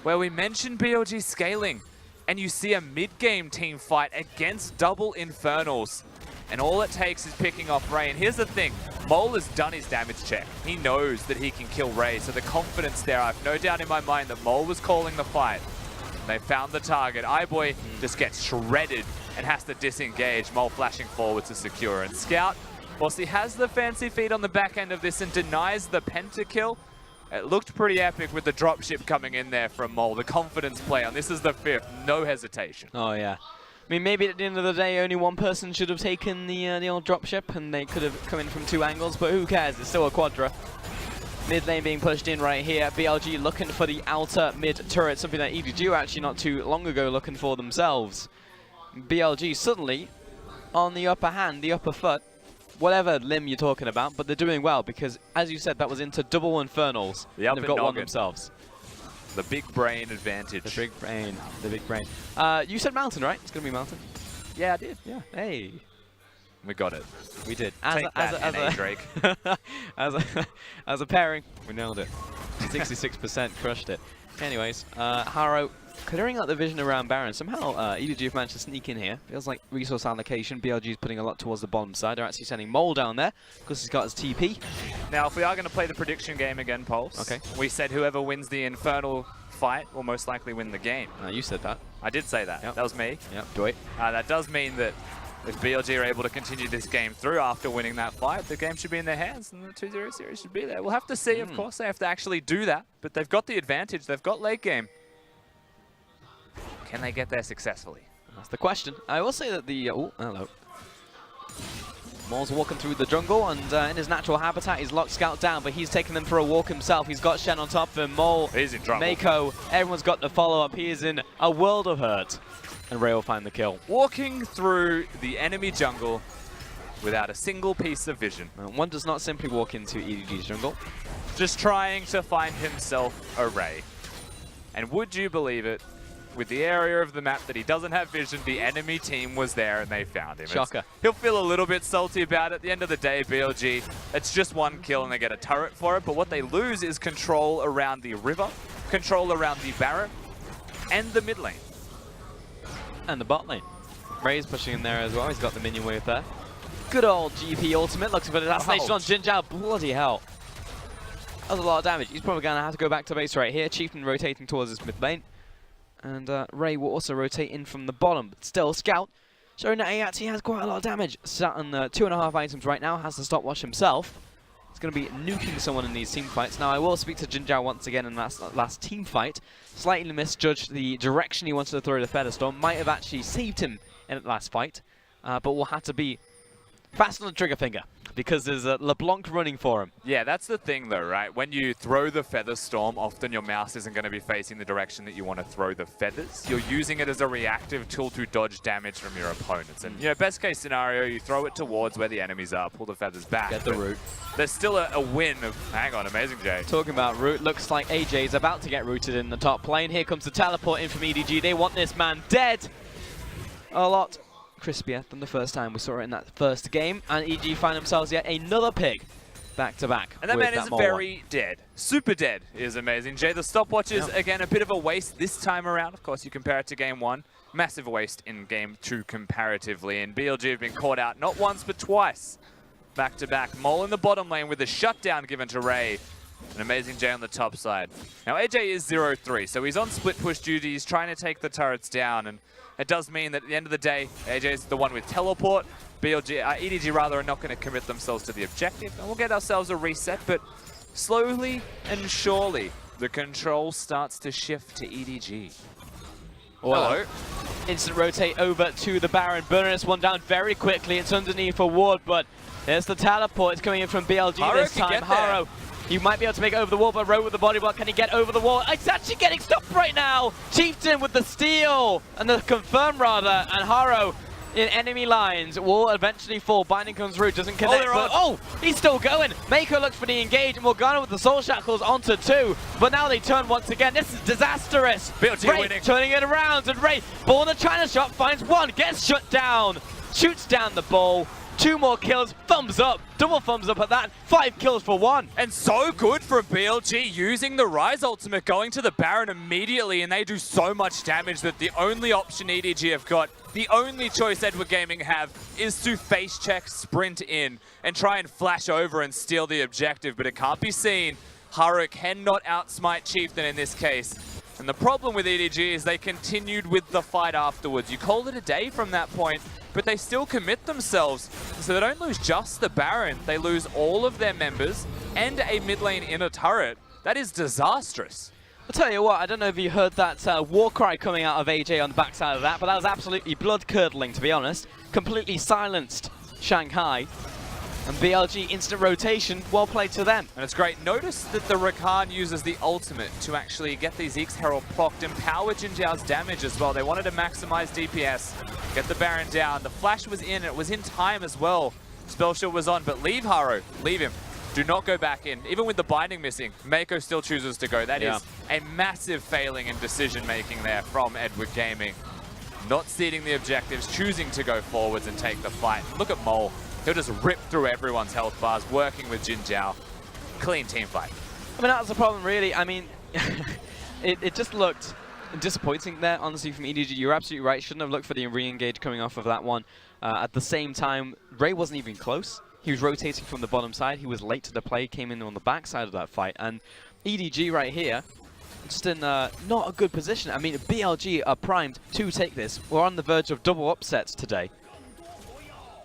where we mentioned BLG scaling. And you see a mid-game team fight against double Infernals. And all it takes is picking off Ray. And here's the thing, Mole has done his damage check. He knows that he can kill Ray, so the confidence there, I have no doubt in my mind that Mole was calling the fight. They found the target. iBoy just gets shredded and has to disengage. Mole flashing forward to secure. And Scout, whilst he has the fancy feet on the back end of this and denies the pentakill, it looked pretty epic with the dropship coming in there from Mole. The confidence play on this is the 5th, no hesitation. Oh yeah. I mean, maybe at the end of the day, only one person should have taken the old dropship, and they could have come in from 2 angles. But who cares? It's still a quadra. Mid lane being pushed in right here. BLG looking for the outer mid turret, something that EDG were actually not too long ago looking for themselves. BLG suddenly on the upper hand, the upper foot. Whatever limb you're talking about, but they're doing well because, as you said, that was into double Infernals. Yep, they've got one themselves. The big brain advantage. The big brain. The big brain. You said Mountain, right? It's going to be Mountain. Yeah, I did. Yeah. Hey. We got it. We did. Take that, NA Drake. as a pairing, we nailed it. 66% crushed it. Anyways, Haro clearing out the vision around Baron. Somehow EDG have managed to sneak in here. Feels like resource allocation. BLG is putting a lot towards the bottom side. They're actually sending Mole down there because he's got his TP. Now, if we are going to play the prediction game again, Pulse, okay. We said whoever wins the Infernal fight will most likely win the game. You said that. I did say that. Yep. That was me. Yep, do it. That does mean that if BLG are able to continue this game through after winning that fight, the game should be in their hands and the 2-0 series should be there. We'll have to see, of course. They have to actually do that, but they've got the advantage. They've got late game. Can they get there successfully? That's the question. I will say that the... oh, hello. Mole's walking through the jungle, and in his natural habitat, he's locked Scout down, but he's taking them for a walk himself. He's got Shen on top of him. Mole, he's in trouble. Mako, everyone's got the follow-up. He is in a world of hurt. And Ray will find the kill. Walking through the enemy jungle without a single piece of vision. One does not simply walk into EDG's jungle. Just trying to find himself a Ray. And would you believe it, with the area of the map that he doesn't have vision. The enemy team was there and they found him. Shocker. He'll feel a little bit salty about it. At the end of the day, BLG, it's just one kill and they get a turret for it. But what they lose is control around the river, control around the Baron, and the mid lane. And the bot lane. Ray's pushing in there as well. He's got the minion wave there. Good old GP ultimate. Looks for the assassination on Jin Zhao. Bloody hell. That was a lot of damage. He's probably going to have to go back to base right here. Chieftain rotating towards his mid lane. And Ray will also rotate in from the bottom. But still, Scout showing that he actually has quite a lot of damage. Sat on 2.5 items right now. Has the stopwatch himself. He's going to be nuking someone in these team fights. Now, I will speak to Jin Zhao once again in that last team fight. Slightly misjudged the direction he wanted to throw the Feather Storm. Might have actually saved him in the last fight. But will have to be fast on the trigger finger, because there's a LeBlanc running for him. Yeah, that's the thing though, right? When you throw the Feather Storm, often your mouse isn't going to be facing the direction that you want to throw the feathers. You're using it as a reactive tool to dodge damage from your opponents. And, you know, best case scenario, you throw it towards where the enemies are, pull the feathers back. Get the root. There's still a win of, hang on, Amazing Jay. Talking about root, looks like AJ is about to get rooted in the top lane. Here comes the teleport in from EDG. They want this man dead. A lot crispier than the first time we saw it in that first game, and EG find themselves yet another pig back to back. And that man is very dead. Super dead is Amazing Jay. The stopwatch is, again, a bit of a waste this time around. Of course, you compare it to game 1. Massive waste in game 2 comparatively. And BLG have been caught out not once, but twice. Back to back. Mole in the bottom lane with a shutdown given to Ray. And Amazing Jay on the top side. Now, AJ is 0-3, so he's on split push duty. He's trying to take the turrets down. And it does mean that at the end of the day, AJ is the one with teleport. EDG rather are not going to commit themselves to the objective. And we'll get ourselves a reset, but slowly and surely, the control starts to shift to EDG. Hello. Instant rotate over to the Baron. Burning this one down very quickly. It's underneath a ward, but there's the teleport. It's coming in from BLG this time. Haro, he might be able to make it over the wall, but Rowe with the body block. Can he get over the wall? It's actually getting stopped right now. Chieftain with the steal, and the confirm rather, and Haro in enemy lines will eventually fall. Binding comes through, doesn't connect. Oh, he's still going. Mako looks for the engage, and Morgana with the soul shackles onto 2. But now they turn once again. This is disastrous. BLG Ray winning. turning it around, and Ray, ball in the China shot, finds one, gets shut down, shoots down the ball. 2 more kills, thumbs up, double thumbs up at that, 5 kills for 1. And so good from BLG using the Rise ultimate, going to the Baron immediately, and they do so much damage that the only option EDG have got, the only choice Edward Gaming have, is to face check, sprint in, and try and flash over and steal the objective, but it can't be seen. Haro cannot outsmite Chieftain in this case. And the problem with EDG is they continued with the fight afterwards. You call it a day from that point, but they still commit themselves. So they don't lose just the Baron, they lose all of their members and a mid lane inner turret. That is disastrous. I'll tell you what, I don't know if you heard that war cry coming out of AJ on the backside of that, but that was absolutely blood-curdling, to be honest. Completely silenced Shanghai. And BLG instant rotation, well played to them. And it's great. Notice that the Rakan uses the ultimate to actually get these Zeke's Herald procced and power Jin Zhao's damage as well. They wanted to maximize DPS, get the Baron down. The flash was in, it was in time as well. Spell Shield was on, but leave Haro, leave him. Do not go back in. Even with the binding missing, Mako still chooses to go. That is a massive failing in decision making there from Edward Gaming. Not ceding the objectives, choosing to go forwards and take the fight. Look at Mole. He'll just rip through everyone's health bars, working with Jin Zhao. Clean team fight. I mean, that was the problem, really. I mean, it just looked disappointing there, honestly, from EDG. You're absolutely right. Shouldn't have looked for the re-engage coming off of that one. At the same time, Ray wasn't even close. He was rotating from the bottom side. He was late to the play, came in on the back side of that fight. And EDG right here, just in not a good position. I mean, BLG are primed to take this. We're on the verge of double upsets today.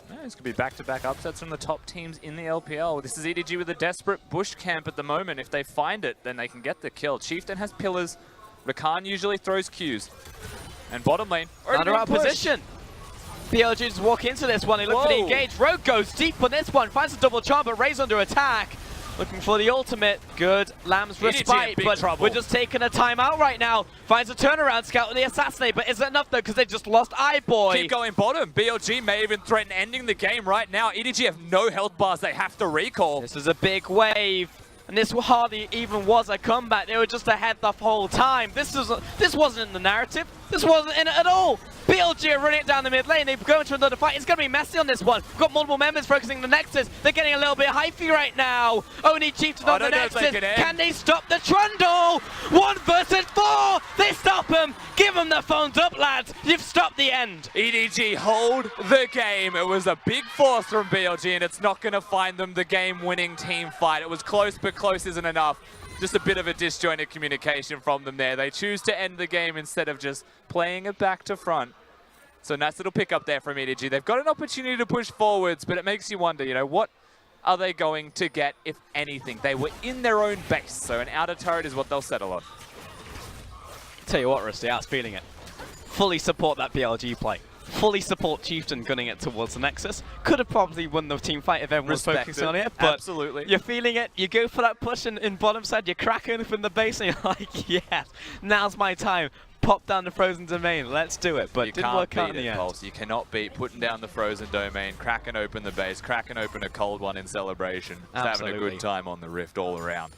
Yeah, it's going to be back-to-back upsets from the top teams in the LPL. This is EDG with a desperate bush camp at the moment. If they find it, then they can get the kill. Chieftain has pillars. Rakan usually throws Qs. And bottom lane, under our position. BLG just walk into this one. They look for the engage. Rogue goes deep on this one. Finds a double charm, but Ray's under attack. Looking for the ultimate. Good. Lamb's respite, but trouble. We're just taking a timeout right now. Finds a turnaround scout with the assassinate, but is it enough though? Because they just lost Eyeboy. Keep going bottom. BLG may even threaten ending the game right now. EDG have no health bars they have to recall. This is a big wave. And this hardly even was a comeback. They were just ahead the whole time. This wasn't in the narrative. This wasn't in it at all. BLG are running it down the mid lane. They're going to another fight. It's going to be messy on this one. We've got multiple members focusing on the Nexus. They're getting a little bit hyphy right now. Only Chieftain on the Nexus. Can they stop the Trundle? 1 versus 4. They stop him. Give them the phones up, lads. You've stopped the end. EDG hold the game. It was a big force from BLG, and it's not going to find them the game-winning team fight. It was close, but close isn't enough. Just a bit of a disjointed communication from them there. They choose to end the game instead of just playing it back to front. So nice little pick up there from EDG. They've got an opportunity to push forwards, but it makes you wonder, you know, what are they going to get, if anything? They were in their own base, so an outer turret is what they'll settle on. Tell you what, Rusty, I was feeling it. Fully support that BLG play. Fully support Chieftain gunning it towards the Nexus. Could have probably won the team fight if everyone was focusing on it, but absolutely. You're feeling it. You go for that push in bottom side, you crack open the base and you're like, yeah, now's my time. Pop down the frozen domain, let's do it. But it didn't work out in the end. Pulse. You cannot beat putting down the frozen domain, cracking open the base, cracking open a cold one in celebration. Just having a good time on the Rift all around.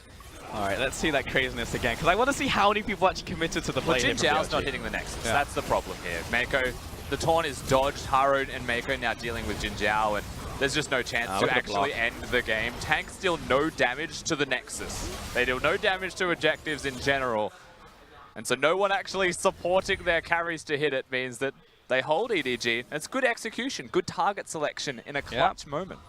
All right, let's see that craziness again, because I want to see how many people actually committed to the play. Well, Jin Zhao's not hitting the Nexus. Yeah. That's the problem here. Mako, the taunt is dodged. Haro and Mako now dealing with Jin Zhao, and there's just no chance to actually end the game. Tanks deal no damage to the Nexus. They deal no damage to objectives in general. And so no one actually supporting their carries to hit it means that they hold EDG. It's good execution, good target selection in a clutch moment.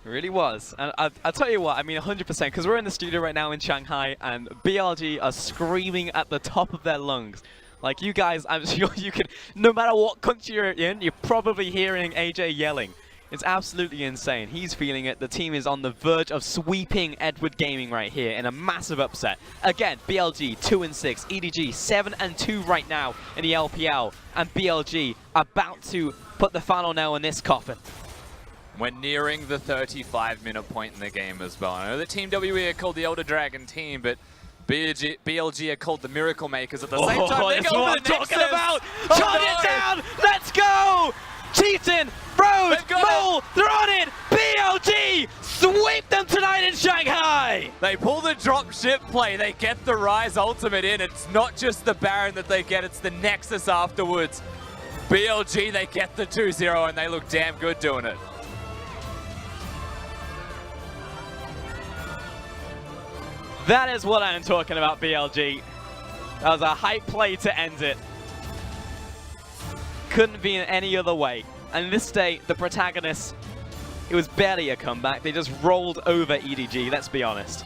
It really was. And I'll tell you what, I mean 100%, because we're in the studio right now in Shanghai, and BLG are screaming at the top of their lungs. Like, you guys, I'm sure you can, no matter what country you're in, you're probably hearing AJ yelling. It's absolutely insane. He's feeling it. The team is on the verge of sweeping Edward Gaming right here in a massive upset. Again, BLG 2-6, EDG 7-2 right now in the LPL, and BLG about to put the final nail in this coffin. We're nearing the 35-minute point in the game as well. I know the Team WE are called the Elder Dragon team, but BLG are called the Miracle Makers at the same time. That's what I'm talking about! Shut it down! Let's go! Chieftain, Rose, Mole, they're on it! BLG sweep them tonight in Shanghai! They pull the drop ship play, they get the Rise ultimate in. It's not just the Baron that they get, it's the Nexus afterwards. BLG, they get the 2-0 and they look damn good doing it. That is what I'm talking about, BLG. That was a hype play to end it. Couldn't be in any other way. And this day, the protagonists, it was barely a comeback. They just rolled over EDG, let's be honest.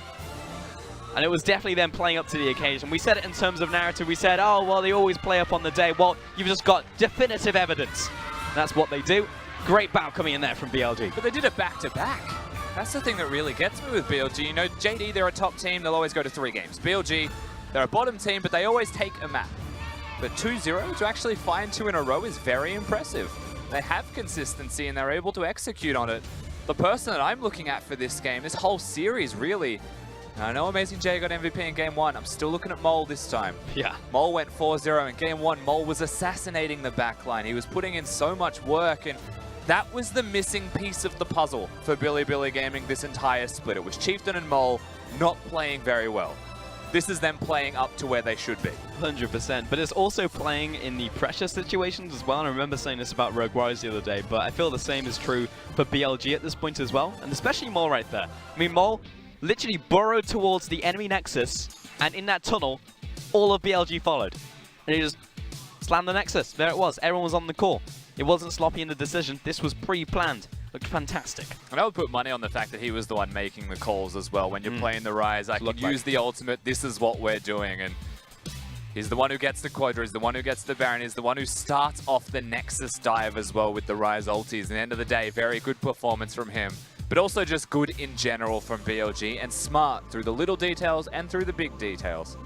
And it was definitely them playing up to the occasion. We said it in terms of narrative. We said, oh, well, they always play up on the day. Well, you've just got definitive evidence. That's what they do. Great bout coming in there from BLG. But they did it back-to-back. That's the thing that really gets me with BLG. You know, JD, they're a top team. They'll always go to 3 games. BLG, they're a bottom team, but they always take a map. But 2-0 to actually find 2 in a row is very impressive. They have consistency and they're able to execute on it. The person that I'm looking at for this game, this whole series, really. I know Amazing J got MVP in Game 1. I'm still looking at Mole this time. Yeah. Mole went 4-0 in Game 1. Mole was assassinating the backline. He was putting in so much work, and that was the missing piece of the puzzle for Bilibili Gaming this entire split. It was Chieftain and Mole not playing very well. This is them playing up to where they should be. 100%, but it's also playing in the pressure situations as well. And I remember saying this about Rogue Warriors the other day, but I feel the same is true for BLG at this point as well, and especially Mole right there. I mean, Mole literally burrowed towards the enemy Nexus, and in that tunnel, all of BLG followed. And he just slammed the Nexus. There it was. Everyone was on the call. It wasn't sloppy in the decision. This was pre-planned. Looked fantastic. And I would put money on the fact that he was the one making the calls as well. When you're playing the Rise, I can use the ultimate. This is what we're doing. And he's the one who gets the Quadra. He's the one who gets the Baron. He's the one who starts off the Nexus dive as well with the Rise ultis. At the end of the day, very good performance from him. But also just good in general from BLG, and smart through the little details and through the big details.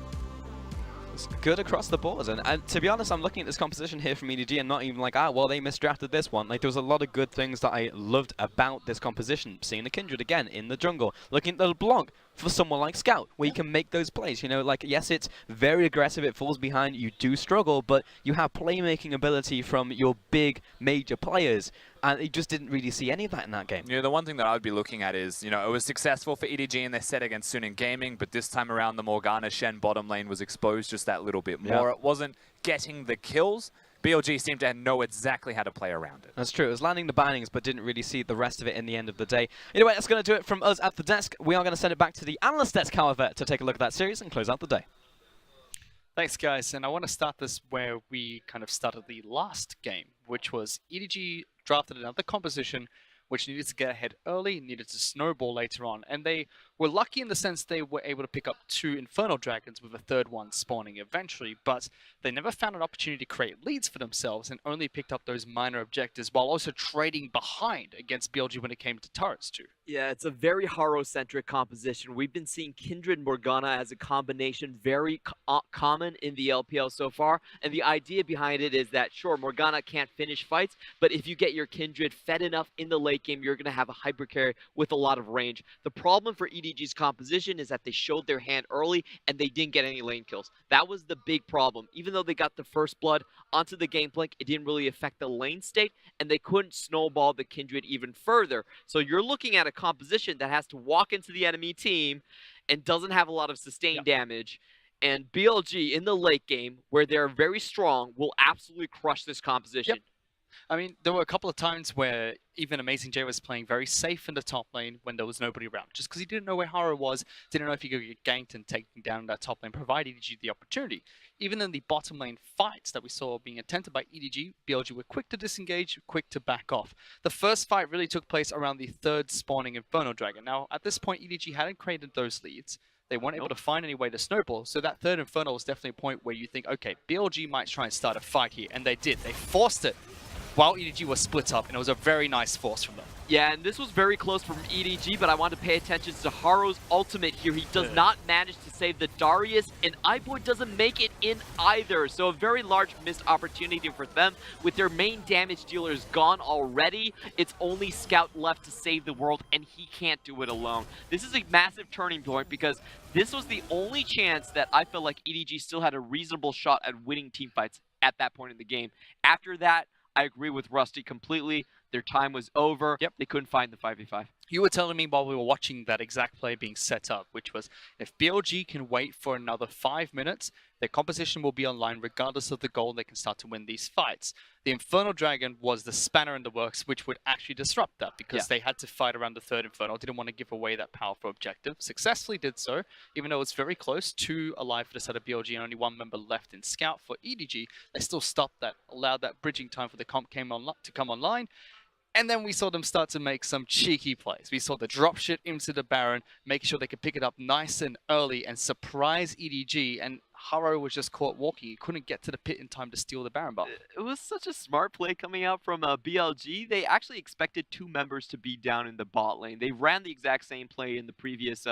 It's good across the board, and to be honest, I'm looking at this composition here from EDG and not even like, ah, well, they misdrafted this one. Like, there was a lot of good things that I loved about this composition. Seeing the Kindred again in the jungle, looking at the LeBlanc for someone like Scout, where you can make those plays. You know, like, yes, it's very aggressive, it falls behind, you do struggle, but you have playmaking ability from your big major players. And he just didn't really see any of that in that game. Yeah, the one thing that I would be looking at is, it was successful for EDG in their set against Sunin Gaming, but this time around the Morgana Shen bottom lane was exposed just that little bit more. It wasn't getting the kills. BLG seemed to know exactly how to play around it. That's true. It was landing the bindings, but didn't really see the rest of it in the end of the day. Anyway, that's going to do it from us at the desk. We are going to send it back to the analyst desk, however, to take a look at that series and close out the day. Thanks, guys. And I want to start this where we kind of started the last game, which was EDG drafted another composition which needed to get ahead early, needed to snowball later on. And they were lucky in the sense they were able to pick up 2 Infernal Dragons with a third one spawning eventually, but they never found an opportunity to create leads for themselves and only picked up those minor objectives while also trading behind against BLG when it came to turrets too. Yeah, it's a very Haro-centric composition. We've been seeing Kindred Morgana as a combination very common in the LPL so far, and the idea behind it is that, sure, Morgana can't finish fights, but if you get your Kindred fed enough in the late game, you're going to have a hyper carry with a lot of range. The problem for EDG's composition is that they showed their hand early, and they didn't get any lane kills. That was the big problem. Even though they got the first blood onto the Gangplank, it didn't really affect the lane state, and they couldn't snowball the Kindred even further. So you're looking at a composition that has to walk into the enemy team and doesn't have a lot of sustained damage, and BLG in the late game, where they're very strong, will absolutely crush this composition. I mean, there were a couple of times where even Amazing J was playing very safe in the top lane when there was nobody around, just because he didn't know where Haro was, didn't know if he could get ganked and taken down that top lane, provided EDG the opportunity. Even in the bottom lane fights that we saw being attempted by EDG, BLG were quick to disengage, quick to back off. The first fight really took place around the 3rd spawning Infernal Dragon. Now, at this point, EDG hadn't created those leads. They weren't able to find any way to snowball, so that 3rd Infernal was definitely a point where you think, okay, BLG might try and start a fight here, and they did. They forced it while EDG was split up, and it was a very nice force from them. Yeah, and this was very close from EDG, but I want to pay attention to Haro's ultimate here. He does not manage to save the Darius, and iBoy doesn't make it in either. So a very large missed opportunity for them. With their main damage dealers gone already, it's only Scout left to save the world, and he can't do it alone. This is a massive turning point because this was the only chance that I felt like EDG still had a reasonable shot at winning teamfights at that point in the game. After that, I agree with Rusty completely. Their time was over. They couldn't find the 5v5. You were telling me while we were watching that exact play being set up, which was if BLG can wait for another 5 minutes, their composition will be online regardless of the goal. They can start to win these fights. The Infernal Dragon was the spanner in the works, which would actually disrupt that because they had to fight around the 3rd Infernal. Didn't want to give away that powerful objective. Successfully did so, even though it's very close. 2 alive for the side of BLG and only 1 member left in Scout for EDG. They still stopped that, allowed that bridging time for the comp to come online. And then we saw them start to make some cheeky plays. We saw the drop shit into the Baron, making sure they could pick it up nice and early and surprise EDG. And Haro was just caught walking. He couldn't get to the pit in time to steal the Baron buff. It was such a smart play coming out from BLG. They actually expected 2 members to be down in the bot lane. They ran the exact same play in the previous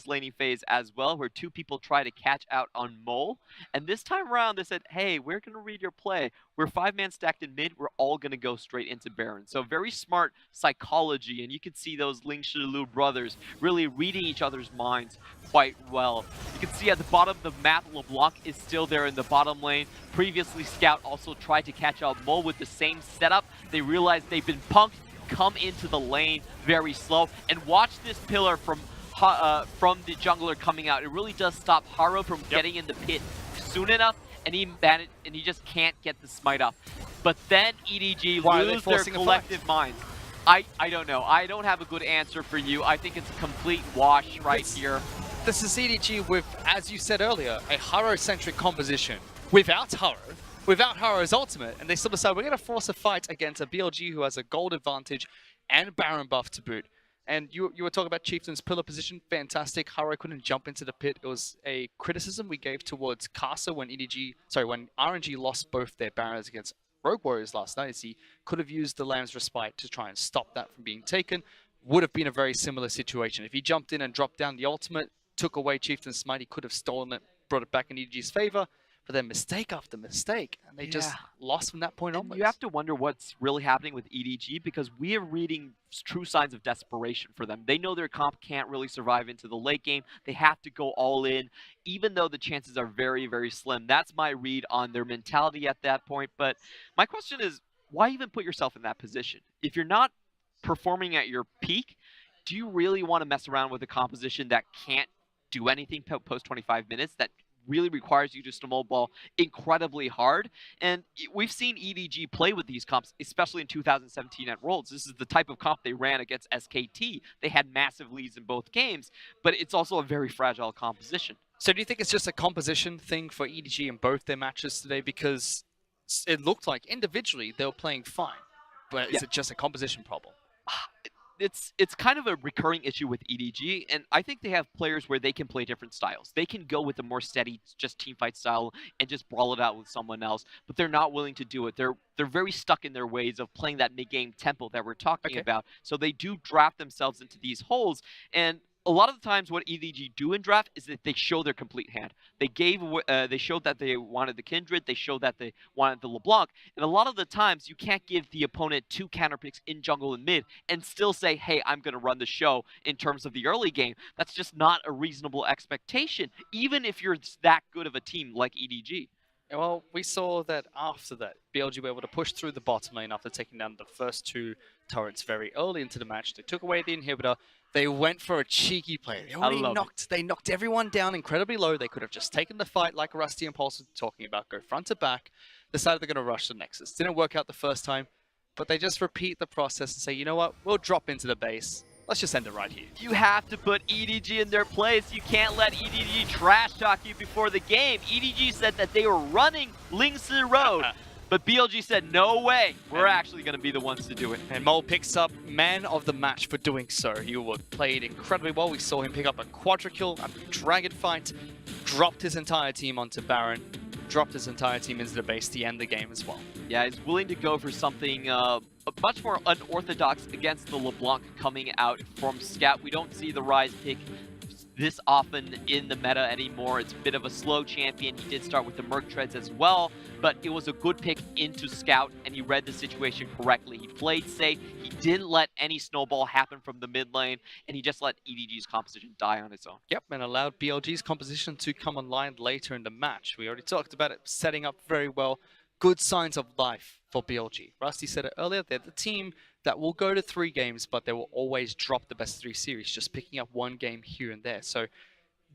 laning phase as well, where 2 people try to catch out on Mole. And this time around, they said, hey, we're going to read your play. We're 5-man stacked in mid. We're all going to go straight into Baron. So very smart psychology. And you can see those Ling Shilu brothers really reading each other's minds quite well. You can see at the bottom, the map, LeBlanc is still there in the bottom lane. Previously, Scout also tried to catch out Mole with the same setup. They realized they've been punked, come into the lane very slow, and watch this pillar from the jungler coming out. It really does stop Haro from getting in the pit soon enough, and he just can't get the smite up. But then EDG lose their collective minds. I don't know. I don't have a good answer for you. I think it's a complete wash right here. This is EDG with, as you said earlier, a Haro-centric composition. Without Haro's ultimate, and they still decide we're going to force a fight against a BLG who has a gold advantage and Baron buff to boot. And you were talking about Chieftain's pillar position, fantastic. Haro couldn't jump into the pit. It was a criticism we gave towards Casa when when RNG lost both their Barons against Rogue Warriors last night. As he could have used the Lamb's Respite to try and stop that from being taken. Would have been a very similar situation. If he jumped in and dropped down the ultimate, took away Chieftain's smite, he could have stolen it, brought it back in EDG's favor. But then mistake after mistake, and they just lost from that point onwards. You have to wonder what's really happening with EDG because we are reading true signs of desperation for them. They know their comp can't really survive into the late game. They have to go all in, even though the chances are very, very slim. That's my read on their mentality at that point. But my question is, why even put yourself in that position? If you're not performing at your peak, do you really want to mess around with a composition that can't do anything post 25 minutes, that really requires you to snowball incredibly hard? And we've seen EDG play with these comps, especially in 2017 at Worlds. This is the type of comp they ran against SKT. They had massive leads in both games, but it's also a very fragile composition. So do you think it's just a composition thing for EDG in both their matches today? Because it looked like individually they were playing fine, but is it just a composition problem? It's kind of a recurring issue with EDG, and I think they have players where they can play different styles. They can go with a more steady, just teamfight style and just brawl it out with someone else, but they're not willing to do it. They're very stuck in their ways of playing that mid-game tempo that we're talking about. So they do draft themselves into these holes, and a lot of the times what EDG do in draft is that they show their complete hand. They showed that they wanted the Kindred, they showed that they wanted the LeBlanc, and a lot of the times you can't give the opponent 2 counter picks in jungle and mid and still say, hey, I'm going to run the show in terms of the early game. That's just not a reasonable expectation, even if you're that good of a team like EDG. Well, we saw that after that, BLG were able to push through the bottom lane after taking down the first 2 turrets very early into the match. They took away the inhibitor. They went for a cheeky play. They knocked everyone down incredibly low. They could have just taken the fight like Rusty and Pulse were talking about, go front to back. Decided they're going to rush the Nexus. Didn't work out the first time, but they just repeat the process and say, you know what, we'll drop into the base. Let's just end it right here. You have to put EDG in their place. You can't let EDG trash talk you before the game. EDG said that they were running Lingsi Road. But BLG said, no way, we're actually going to be the ones to do it. And Mole picks up man of the match for doing so. He played incredibly well. We saw him pick up a quadra kill, a dragon fight, dropped his entire team onto Baron, dropped his entire team into the base to end the game as well. Yeah, he's willing to go for something much more unorthodox against the LeBlanc coming out from Scout. We don't see the Ryze pick this often in the meta anymore. It's a bit of a slow champion. He did start with the Merc Treads as well, but it was a good pick into Scout, and he read the situation correctly. He played safe. He didn't let any snowball happen from the mid lane, and he just let EDG's composition die on its own. Yep, and allowed BLG's composition to come online later in the match. We already talked about it setting up very well. Good signs of life for BLG. Rusty said it earlier, they're the team that will go to 3 games, but they will always drop the best 3 series, just picking up 1 game here and there. So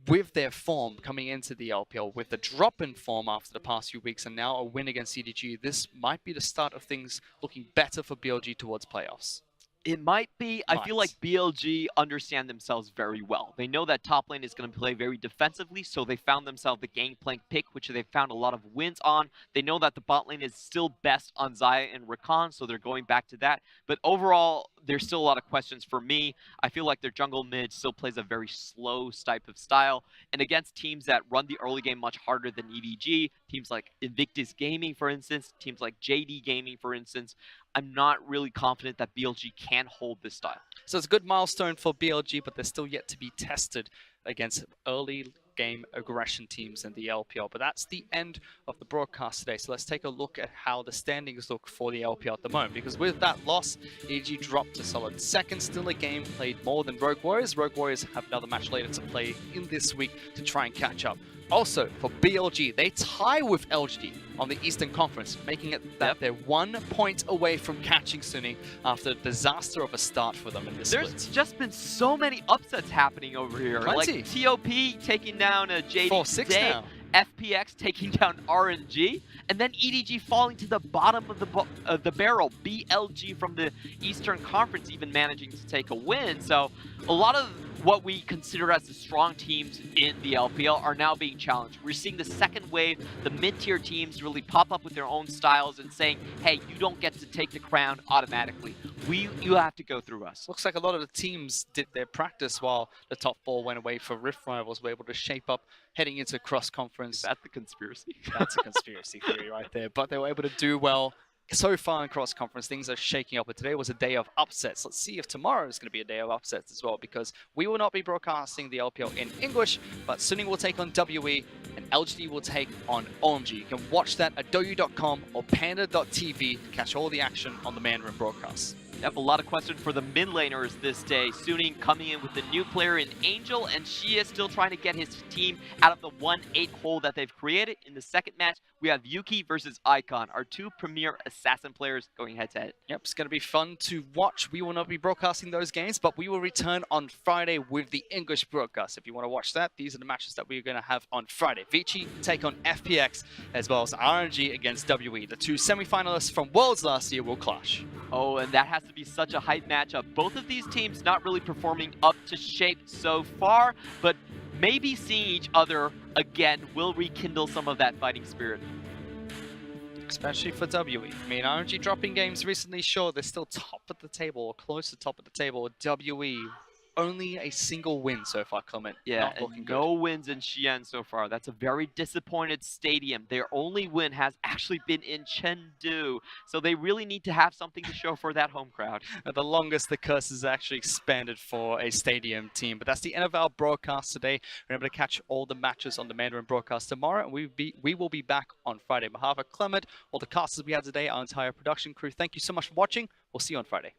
with their form coming into the LPL, with the drop in form after the past few weeks and now a win against EDG, this might be the start of things looking better for BLG towards playoffs. It might be. I feel like BLG understand themselves very well. They know that top lane is going to play very defensively, so they found themselves the gangplank pick, which they found a lot of wins on. They know that the bot lane is still best on Xayah and Rakan, so they're going back to that. But overall, there's still a lot of questions for me. I feel like their jungle mid still plays a very slow type of style. And against teams that run the early game much harder than EDG, teams like Invictus Gaming, for instance, teams like JD Gaming, for instance, I'm not really confident that BLG can hold this style. So it's a good milestone for BLG, but they're still yet to be tested against early game aggression teams in the LPL. But that's the end of the broadcast today. So let's take a look at how the standings look for the LPL at the moment. Because with that loss, EDG dropped to solid second. Still a game played more than Rogue Warriors. Rogue Warriors have another match later to play in this week to try and catch up. Also, for BLG, they tie with LG on the Eastern Conference, making it that they're 1 point away from catching Sunny after a disaster of a start for them in this split. There's just been so many upsets happening over here. Plenty. Like TOP taking down JD 4-6 today, now. FPX taking down RNG, and then EDG falling to the bottom of the barrel. BLG from the Eastern Conference even managing to take a win. So a lot of what we consider as the strong teams in the LPL are now being challenged. We're seeing the second wave, the mid-tier teams really pop up with their own styles and saying, hey, you don't get to take the crown automatically. You have to go through us. Looks like a lot of the teams did their practice while the top 4 went away for Rift Rivals, were able to shape up heading into cross-conference. That's the conspiracy. That's a conspiracy theory right there. But they were able to do well. So far in cross-conference, things are shaking up, but today was a day of upsets. Let's see if tomorrow is going to be a day of upsets as well, because we will not be broadcasting the LPL in English, but Sunny will take on WE, and LGD will take on OMG. You can watch that at doyu.com or panda.tv to catch all the action on the Mandarin broadcast. Yep, a lot of questions for the mid laners this day. Suning coming in with the new player in Angel, and she is still trying to get his team out of the 1-8 hole that they've created. In the second match, we have Yuki versus Icon, our two premier assassin players going head-to-head. Yep, it's going to be fun to watch. We will not be broadcasting those games, but we will return on Friday with the English broadcast. If you want to watch that, these are the matches that we're going to have on Friday. Vici take on FPX, as well as RNG against WE. The two semi-finalists from Worlds last year will clash. Oh, and that has to be such a hype matchup. Both of these teams not really performing up to shape so far, but maybe seeing each other again will rekindle some of that fighting spirit. Especially for WE. I mean, RNG dropping games recently, sure, they're still top of the table, or close to top of the table. WE, only a single win so far, Clement. Yeah, Not looking and no wins in Xi'an so far. That's a very disappointed stadium. Their only win has actually been in Chengdu, so they really need to have something to show for that home crowd. The longest the curse has actually expanded for a stadium team. But that's the end of our broadcast today. We're able to catch all the matches on the Mandarin broadcast tomorrow, and we will be back on Friday. On behalf of Clement, all the casters we had today, our entire production crew, thank you so much for watching. We'll see you on Friday.